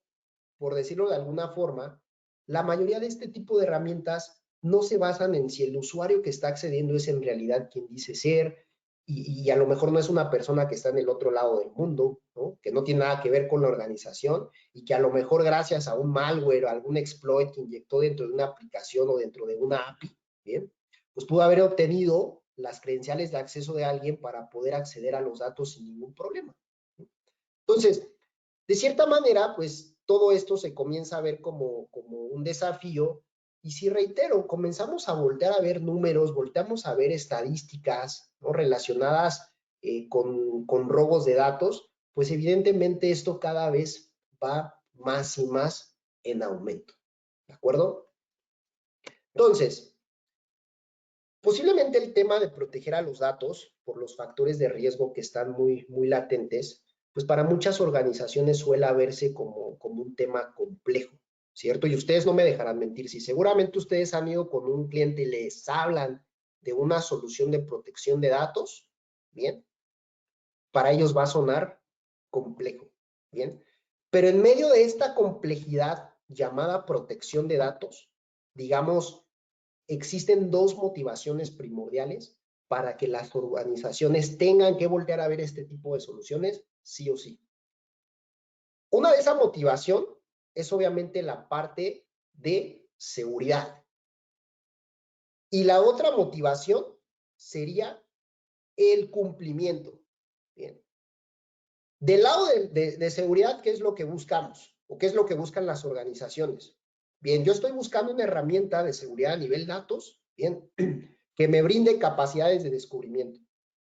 por decirlo de alguna forma, la mayoría de este tipo de herramientas no se basan en si el usuario que está accediendo es en realidad quien dice ser, y a lo mejor no es una persona que está en el otro lado del mundo, ¿no? Que no tiene nada que ver con la organización y que a lo mejor gracias a un malware o algún exploit que inyectó dentro de una aplicación o dentro de una API, ¿bien? Pues pudo haber obtenido las credenciales de acceso de alguien para poder acceder a los datos sin ningún problema. Entonces, de cierta manera, pues todo esto se comienza a ver como un desafío. Y si reitero, comenzamos a voltear a ver números, volteamos a ver estadísticas, ¿no? Relacionadas con robos de datos, pues evidentemente esto cada vez va más y más en aumento. ¿De acuerdo? Entonces, posiblemente el tema de proteger a los datos por los factores de riesgo que están muy latentes, pues para muchas organizaciones suele verse como un tema complejo, ¿cierto? Y ustedes no me dejarán mentir, si seguramente ustedes han ido con un cliente y les hablan de una solución de protección de datos, ¿bien? Para ellos va a sonar complejo, ¿bien? Pero en medio de esta complejidad llamada protección de datos, digamos, existen dos motivaciones primordiales para que las organizaciones tengan que voltear a ver este tipo de soluciones, sí o sí. Una de esa motivación es obviamente la parte de seguridad. Y la otra motivación sería el cumplimiento. Bien. Del lado de seguridad, ¿qué es lo que buscamos? ¿O qué es lo que buscan las organizaciones? Bien, yo estoy buscando una herramienta de seguridad a nivel datos, bien, que me brinde capacidades de descubrimiento,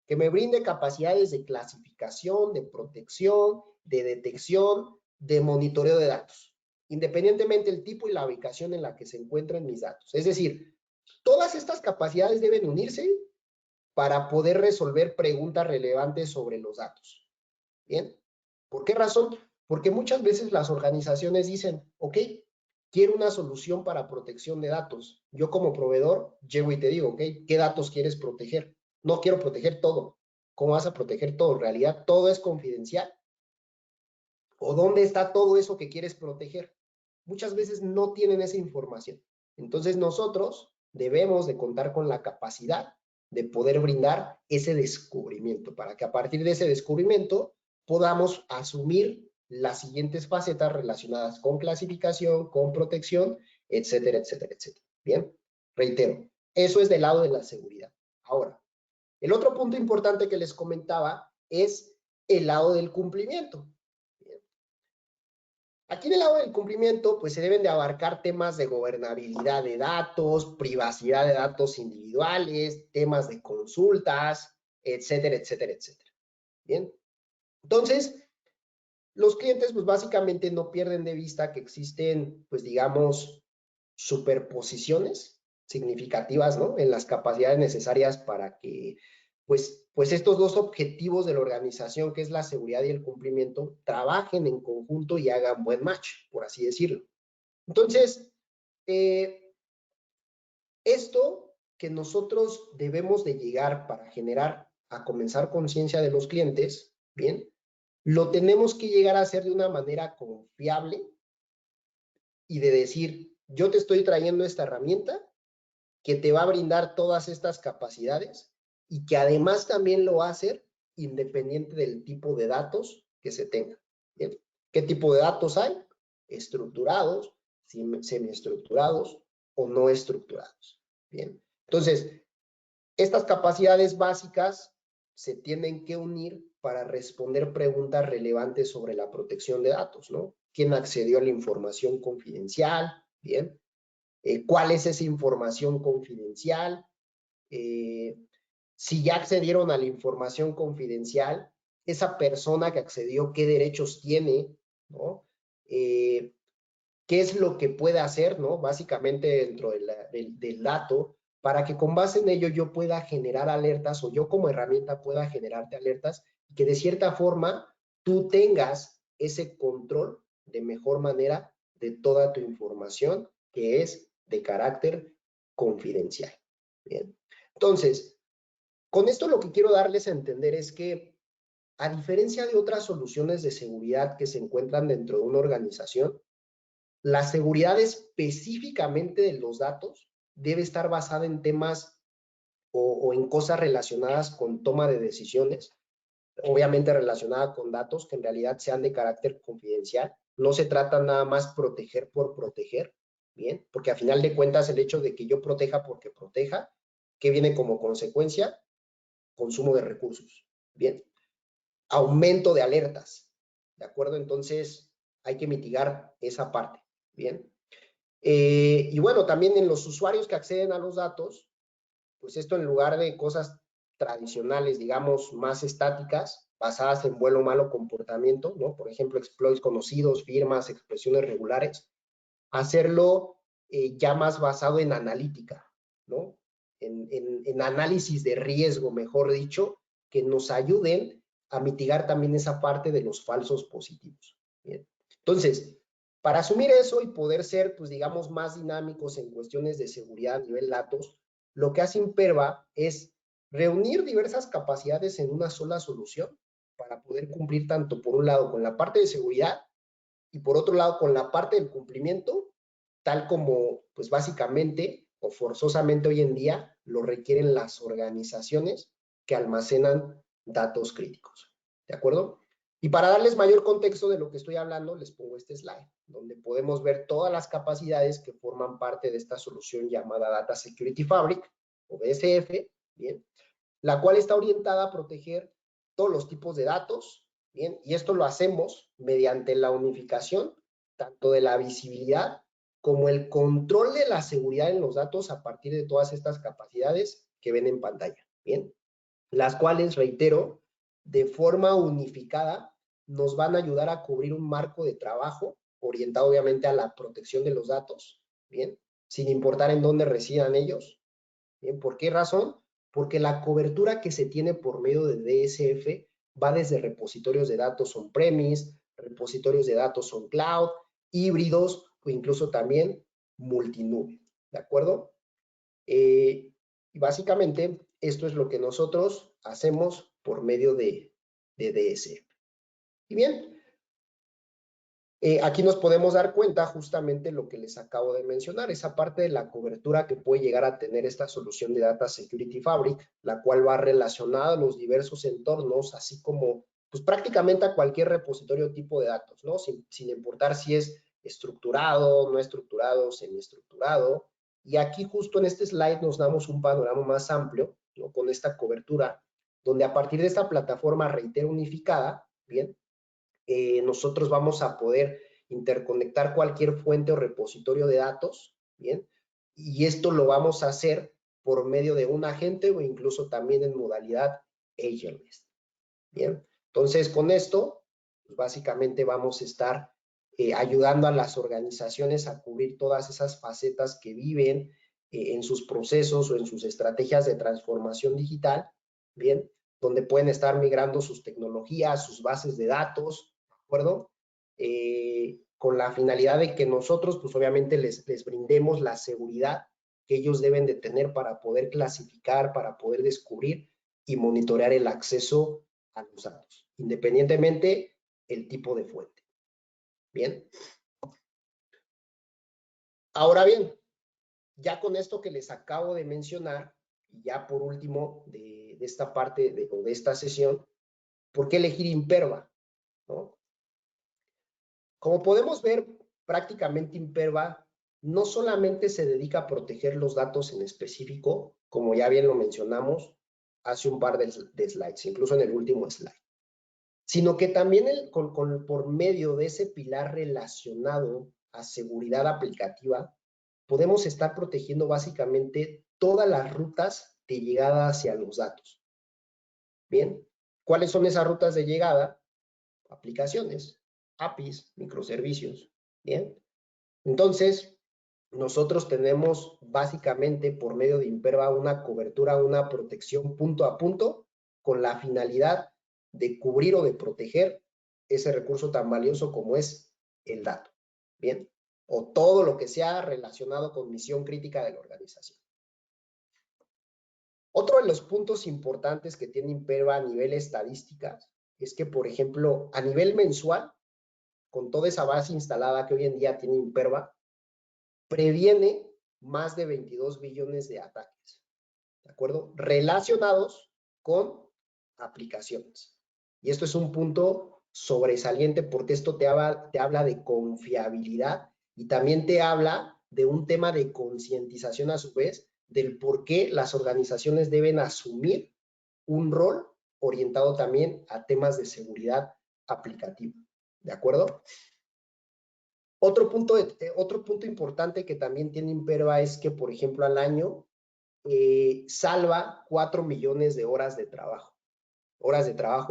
que me brinde capacidades de clasificación, de protección, de detección, de monitoreo de datos, independientemente del tipo y la ubicación en la que se encuentren mis datos. Es decir, todas estas capacidades deben unirse para poder resolver preguntas relevantes sobre los datos. ¿Bien? ¿Por qué razón? Porque muchas veces las organizaciones dicen, ok, quiero una solución para protección de datos. Yo como proveedor llego y te digo, ok, ¿qué datos quieres proteger? No quiero proteger todo. ¿Cómo vas a proteger todo? En realidad todo es confidencial. ¿O dónde está todo eso que quieres proteger? Muchas veces no tienen esa información. Entonces nosotros debemos de contar con la capacidad de poder brindar ese descubrimiento para que a partir de ese descubrimiento podamos asumir las siguientes facetas relacionadas con clasificación, con protección, etcétera, etcétera, etcétera. Bien, reitero, eso es del lado de la seguridad. Ahora, el otro punto importante que les comentaba es el lado del cumplimiento. Aquí en el lado del cumplimiento, pues se deben de abarcar temas de gobernabilidad de datos, privacidad de datos individuales, temas de consultas, etcétera, etcétera, etcétera. Bien. Entonces, los clientes, pues básicamente no pierden de vista que existen, pues digamos, superposiciones significativas, ¿no? En las capacidades necesarias para que, pues estos dos objetivos de la organización, que es la seguridad y el cumplimiento, trabajen en conjunto y hagan buen match, por así decirlo. Entonces, esto que nosotros debemos de llegar para generar, a comenzar conciencia de los clientes, ¿bien? Lo tenemos que llegar a hacer de una manera confiable y de decir, yo te estoy trayendo esta herramienta que te va a brindar todas estas capacidades y que además también lo va a hacer independiente del tipo de datos que se tenga. ¿Bien? ¿Qué tipo de datos hay? Estructurados, semiestructurados o no estructurados. Bien. Entonces, estas capacidades básicas se tienen que unir para responder preguntas relevantes sobre la protección de datos, ¿no? ¿Quién accedió a la información confidencial? Bien. ¿Cuál es esa información confidencial? Si ya accedieron a la información confidencial, esa persona que accedió, ¿qué derechos tiene? ¿No? qué es lo que puede hacer, ¿no? Básicamente dentro del dato, para que con base en ello yo pueda generar alertas o yo como herramienta pueda generarte alertas y que de cierta forma tú tengas ese control de mejor manera de toda tu información que es de carácter confidencial. Bien. Entonces, con esto lo que quiero darles a entender es que, a diferencia de otras soluciones de seguridad que se encuentran dentro de una organización, la seguridad específicamente de los datos debe estar basada en temas o en cosas relacionadas con toma de decisiones, obviamente relacionada con datos que en realidad sean de carácter confidencial. No se trata nada más proteger por proteger, ¿bien? Porque a final de cuentas el hecho de que yo proteja porque proteja, ¿qué viene como consecuencia? Consumo de recursos, ¿bien? Aumento de alertas, ¿de acuerdo? Entonces hay que mitigar esa parte, ¿bien? Y bueno, también en los usuarios que acceden a los datos, pues esto en lugar de cosas tradicionales, digamos, más estáticas, basadas en buen o malo comportamiento, ¿no? Por ejemplo, exploits conocidos, firmas, expresiones regulares, hacerlo ya más basado en analítica, ¿no? En análisis de riesgo, mejor dicho, que nos ayuden a mitigar también esa parte de los falsos positivos. Bien. Entonces, para asumir eso y poder ser, pues digamos, más dinámicos en cuestiones de seguridad a nivel datos, lo que hace Imperva es reunir diversas capacidades en una sola solución para poder cumplir tanto, por un lado, con la parte de seguridad y por otro lado, con la parte del cumplimiento, tal como, pues básicamente o forzosamente hoy en día lo requieren las organizaciones que almacenan datos críticos. ¿De acuerdo? Y para darles mayor contexto de lo que estoy hablando, les pongo este slide, donde podemos ver todas las capacidades que forman parte de esta solución llamada Data Security Fabric, o DSF, ¿bien? La cual está orientada a proteger todos los tipos de datos, ¿bien? Y esto lo hacemos mediante la unificación tanto de la visibilidad como el control de la seguridad en los datos a partir de todas estas capacidades que ven en pantalla, ¿bien? Las cuales, reitero, de forma unificada nos van a ayudar a cubrir un marco de trabajo orientado obviamente a la protección de los datos, ¿bien? Sin importar en dónde residan ellos, ¿bien? ¿Por qué razón? Porque la cobertura que se tiene por medio de DSF va desde repositorios de datos on-premise, repositorios de datos on-cloud, híbridos o incluso también multinube, ¿de acuerdo? Y básicamente esto es lo que nosotros hacemos por medio de DSF. Y bien, aquí nos podemos dar cuenta justamente lo que les acabo de mencionar, esa parte de la cobertura que puede llegar a tener esta solución de Data Security Fabric, la cual va relacionada a los diversos entornos, así como pues prácticamente a cualquier repositorio tipo de datos, ¿no? Sin importar si es estructurado, no estructurado, semiestructurado. Y aquí justo en este slide nos damos un panorama más amplio, ¿no? Con esta cobertura, donde a partir de esta plataforma, reitero, unificada, ¿bien? Nosotros vamos a poder interconectar cualquier fuente o repositorio de datos, ¿bien? Y esto lo vamos a hacer por medio de un agente o incluso también en modalidad agentless, ¿bien? Entonces, con esto, pues básicamente vamos a estar ayudando a las organizaciones a cubrir todas esas facetas que viven en sus procesos o en sus estrategias de transformación digital, ¿bien? Donde pueden estar migrando sus tecnologías, sus bases de datos, ¿de acuerdo? Con la finalidad de que nosotros, pues obviamente les brindemos la seguridad que ellos deben de tener para poder clasificar, para poder descubrir y monitorear el acceso a los datos, independientemente el tipo de fuente. Bien. Ahora bien, ya con esto que les acabo de mencionar, y ya por último de esta parte de esta sesión, ¿por qué elegir Imperva? ¿No? Como podemos ver, prácticamente Imperva no solamente se dedica a proteger los datos en específico, como ya bien lo mencionamos hace un par de slides, incluso en el último slide, sino que también por medio de ese pilar relacionado a seguridad aplicativa, podemos estar protegiendo básicamente todas las rutas de llegada hacia los datos. Bien, ¿cuáles son esas rutas de llegada? Aplicaciones, APIs, microservicios. Bien, Entonces, nosotros tenemos básicamente por medio de Imperva una cobertura, una protección punto a punto con la finalidad de cubrir o de proteger ese recurso tan valioso como es el dato, ¿bien? O todo lo que sea relacionado con misión crítica de la organización. Otro de los puntos importantes que tiene Imperva a nivel estadísticas es que, por ejemplo, a nivel mensual, con toda esa base instalada que hoy en día tiene Imperva, previene más de 22 billones de ataques, ¿de acuerdo? Relacionados con aplicaciones. Y esto es un punto sobresaliente porque esto te habla de confiabilidad y también te habla de un tema de concientización a su vez del por qué las organizaciones deben asumir un rol orientado también a temas de seguridad aplicativa, ¿de acuerdo? Otro punto importante que también tiene Imperva es que, por ejemplo, al año salva 4 millones de horas de trabajo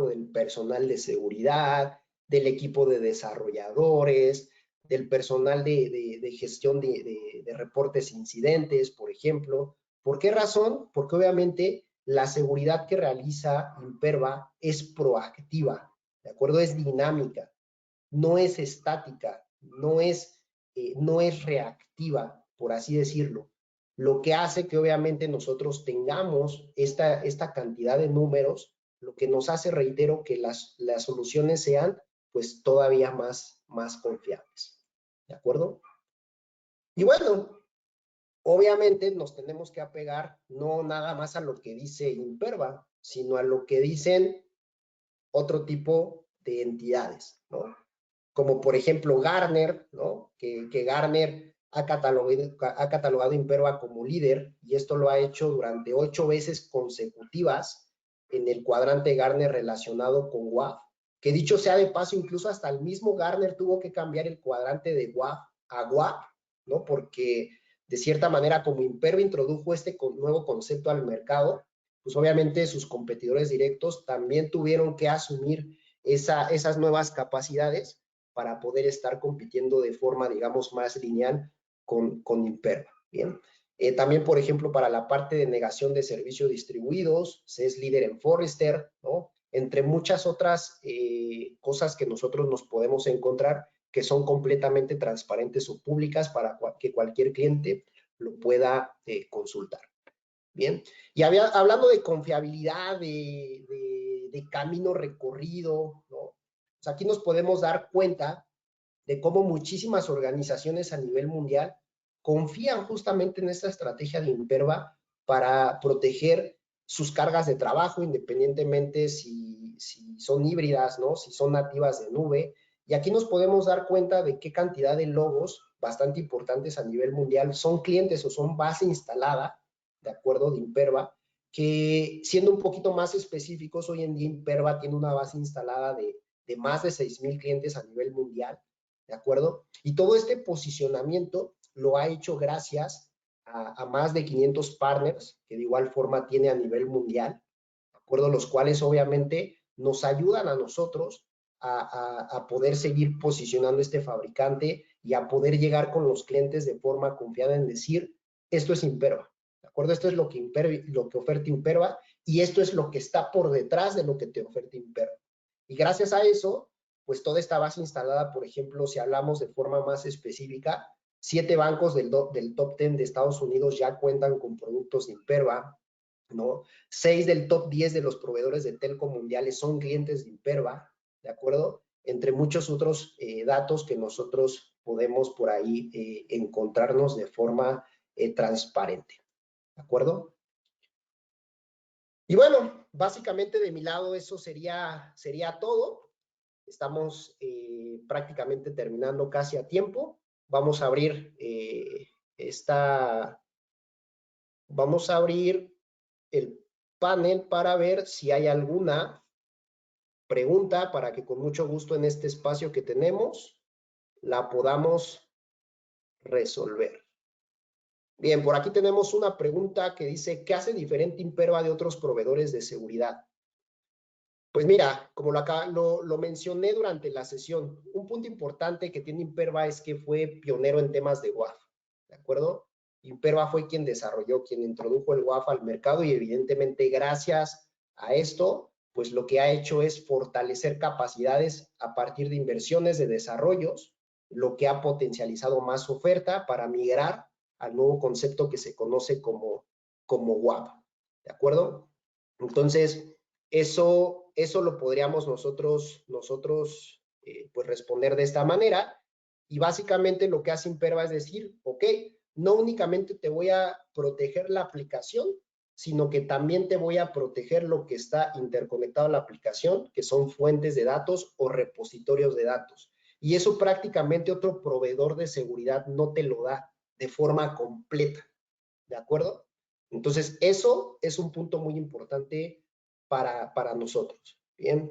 del personal de seguridad, del equipo de desarrolladores, del personal de gestión de reportes e incidentes, por ejemplo. ¿Por qué razón? Porque obviamente la seguridad que realiza Imperva es proactiva, ¿de acuerdo? Es dinámica, no es estática, no es reactiva, por así decirlo. Lo que hace que obviamente nosotros tengamos esta cantidad de números, lo que nos hace, reitero, que las soluciones sean pues todavía más confiables. ¿De acuerdo? Y bueno, obviamente nos tenemos que apegar no nada más a lo que dice Imperva, sino a lo que dicen otro tipo de entidades, ¿no? Como por ejemplo Gartner, ¿no? Que Gartner ha catalogado Imperva como líder, y esto lo ha hecho durante 8 veces consecutivas en el cuadrante Gartner relacionado con WAF, que dicho sea de paso, incluso hasta el mismo Gartner tuvo que cambiar el cuadrante de WAF a WAP, ¿no? Porque de cierta manera, como Imperva introdujo este nuevo concepto al mercado, pues obviamente sus competidores directos también tuvieron que asumir esas nuevas capacidades para poder estar compitiendo de forma, digamos, más lineal con Imperva, ¿bien? También, por ejemplo, para la parte de negación de servicios distribuidos, se es líder en Forrester, ¿no? Entre muchas otras cosas que nosotros nos podemos encontrar que son completamente transparentes o públicas para que cualquier cliente lo pueda consultar. Bien, y hablando de confiabilidad, de camino recorrido, ¿no? Pues aquí nos podemos dar cuenta de cómo muchísimas organizaciones a nivel mundial confían justamente en esta estrategia de Imperva para proteger sus cargas de trabajo, independientemente si son híbridas, ¿no? Si son nativas de nube. Y aquí nos podemos dar cuenta de qué cantidad de logos bastante importantes a nivel mundial son clientes o son base instalada, de acuerdo, de Imperva, que siendo un poquito más específicos, hoy en día Imperva tiene una base instalada de más de 6,000 clientes a nivel mundial, ¿de acuerdo? Y todo este posicionamiento lo ha hecho gracias a más de 500 partners que de igual forma tiene a nivel mundial, ¿de acuerdo? Los cuales obviamente nos ayudan a nosotros a poder seguir posicionando este fabricante y a poder llegar con los clientes de forma confiada en decir, esto es Imperva, ¿de acuerdo? Esto es lo que oferta Imperva y esto es lo que está por detrás de lo que te oferta Imperva. Y gracias a eso, pues toda esta base instalada, por ejemplo, si hablamos de forma más específica, 7 bancos del top 10 de Estados Unidos ya cuentan con productos de Imperva, ¿no? 6 del top 10 de los proveedores de telco mundiales son clientes de Imperva, ¿de acuerdo? Entre muchos otros datos que nosotros podemos por ahí encontrarnos de forma transparente, ¿de acuerdo? Y bueno, básicamente de mi lado eso sería todo. Estamos prácticamente terminando casi a tiempo. Vamos a abrir vamos a abrir el panel para ver si hay alguna pregunta para que con mucho gusto en este espacio que tenemos la podamos resolver. Bien, por aquí tenemos una pregunta que dice, ¿qué hace diferente Imperva de otros proveedores de seguridad? Pues mira, como lo mencioné durante la sesión, un punto importante que tiene Imperva es que fue pionero en temas de WAF, ¿de acuerdo? Imperva fue quien desarrolló, quien introdujo el WAF al mercado y evidentemente gracias a esto, pues lo que ha hecho es fortalecer capacidades a partir de inversiones de desarrollos, lo que ha potencializado más oferta para migrar al nuevo concepto que se conoce como WAF, ¿de acuerdo? Entonces, eso lo podríamos nosotros pues responder de esta manera. Y básicamente lo que hace Imperva es decir, ok, no únicamente te voy a proteger la aplicación, sino que también te voy a proteger lo que está interconectado a la aplicación, que son fuentes de datos o repositorios de datos. Y eso prácticamente otro proveedor de seguridad no te lo da de forma completa, ¿de acuerdo? Entonces, eso es un punto muy importante para nosotros. Bien.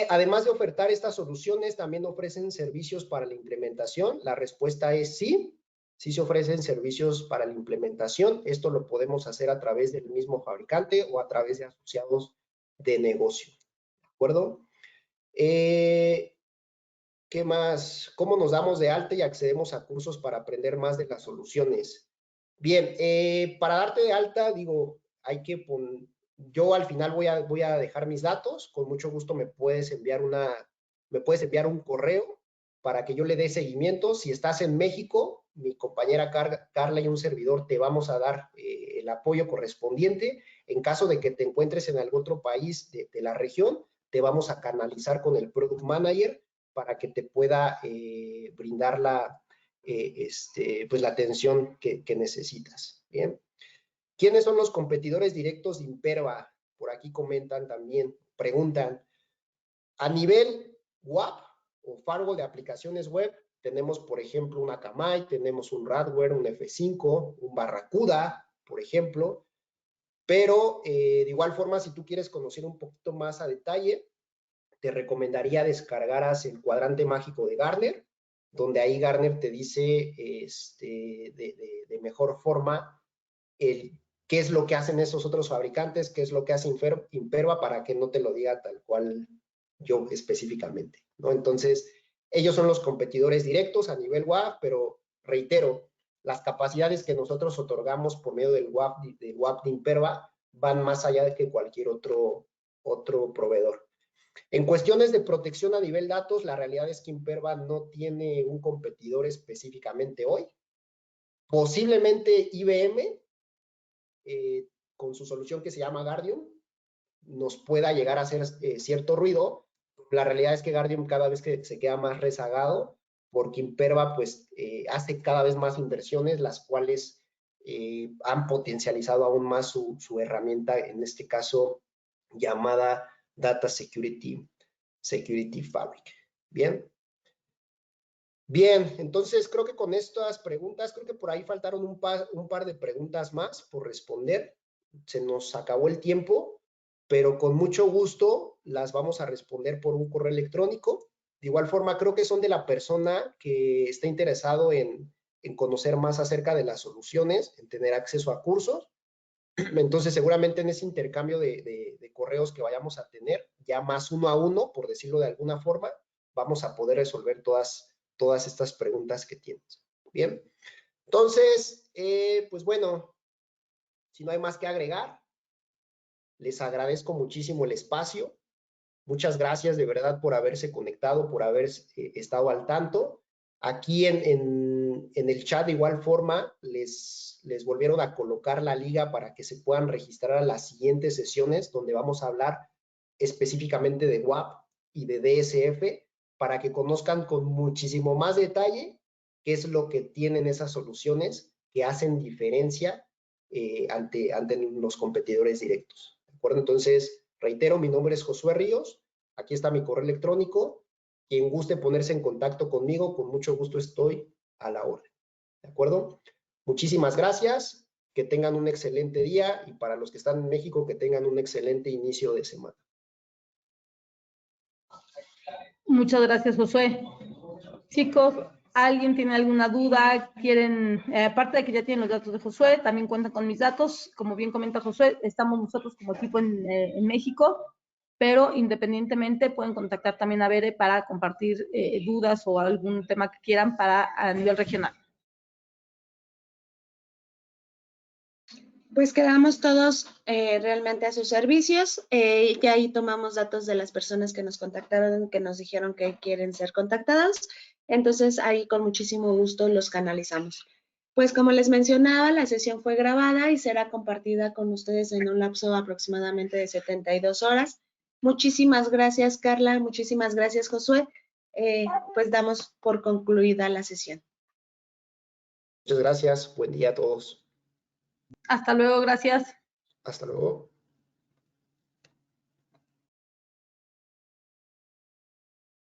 Además de ofertar estas soluciones, también ofrecen servicios para la implementación. La respuesta es sí, sí se ofrecen servicios para la implementación. Esto lo podemos hacer a través del mismo fabricante o a través de asociados de negocio. ¿De acuerdo? ¿Qué más? ¿Cómo nos damos de alta y accedemos a cursos para aprender más de las soluciones? Bien, para darte de alta, digo, hay que poner, yo al final voy a dejar mis datos, con mucho gusto me puedes enviar un correo para que yo le dé seguimiento. Si estás en México, mi compañera Carla y un servidor te vamos a dar el apoyo correspondiente. En caso de que te encuentres en algún otro país de la región, te vamos a canalizar con el Product Manager para que te pueda brindar pues la atención que necesitas. Bien. ¿Quiénes son los competidores directos de Imperva? Por aquí comentan también, preguntan. A nivel WAP o firewall de aplicaciones web, tenemos, por ejemplo, un Akamai, tenemos un Radware, un F5, un Barracuda, por ejemplo. Pero de igual forma, si tú quieres conocer un poquito más a detalle, te recomendaría descargaras el cuadrante mágico de Gartner, donde ahí Gartner te dice de mejor forma qué es lo que hacen esos otros fabricantes, qué es lo que hace Imperva, para que no te lo diga tal cual yo específicamente, ¿no? Entonces, ellos son los competidores directos a nivel WAF, pero reitero, las capacidades que nosotros otorgamos por medio del WAF de Imperva van más allá de que cualquier otro proveedor. En cuestiones de protección a nivel datos, la realidad es que Imperva no tiene un competidor específicamente hoy. Posiblemente IBM, con su solución que se llama Guardium, nos pueda llegar a hacer cierto ruido. La realidad es que Guardium cada vez que se queda más rezagado, porque Imperva pues hace cada vez más inversiones, las cuales han potencializado aún más su herramienta, en este caso llamada Data Security Fabric. Bien. Bien, entonces creo que con estas preguntas, creo que por ahí faltaron un par de preguntas más por responder. Se nos acabó el tiempo, pero con mucho gusto las vamos a responder por un correo electrónico. De igual forma, creo que son de la persona que está interesado en conocer más acerca de las soluciones, en tener acceso a cursos. Entonces, seguramente en ese intercambio de correos que vayamos a tener, ya más uno a uno, por decirlo de alguna forma, vamos a poder resolver todas estas preguntas que tienes. Bien. Entonces, pues bueno, si no hay más que agregar, les agradezco muchísimo el espacio. Muchas gracias de verdad por haberse conectado, por haber estado al tanto. Aquí en el chat de igual forma les volvieron a colocar la liga para que se puedan registrar a las siguientes sesiones donde vamos a hablar específicamente de WAP y de DSF para que conozcan con muchísimo más detalle qué es lo que tienen esas soluciones que hacen diferencia ante los competidores directos. ¿De acuerdo? Entonces, reitero, mi nombre es Josué Ríos. Aquí está mi correo electrónico. Quien guste ponerse en contacto conmigo, con mucho gusto estoy a la orden. ¿De acuerdo? Muchísimas gracias. Que tengan un excelente día y para los que están en México, que tengan un excelente inicio de semana. Muchas gracias, Josué. Chicos, ¿alguien tiene alguna duda? ¿Quieren, aparte de que ya tienen los datos de Josué, también cuentan con mis datos? Como bien comenta Josué, estamos nosotros como equipo en México pero independientemente pueden contactar también a Bere para compartir dudas o algún tema que quieran a nivel regional. Pues quedamos todos realmente a sus servicios. Ya ahí tomamos datos de las personas que nos contactaron, que nos dijeron que quieren ser contactadas. Entonces ahí con muchísimo gusto los canalizamos. Pues como les mencionaba, la sesión fue grabada y será compartida con ustedes en un lapso aproximadamente de 72 horas. Muchísimas gracias, Carla. Muchísimas gracias, Josué. Pues damos por concluida la sesión. Muchas gracias. Buen día a todos. Hasta luego, gracias. Hasta luego.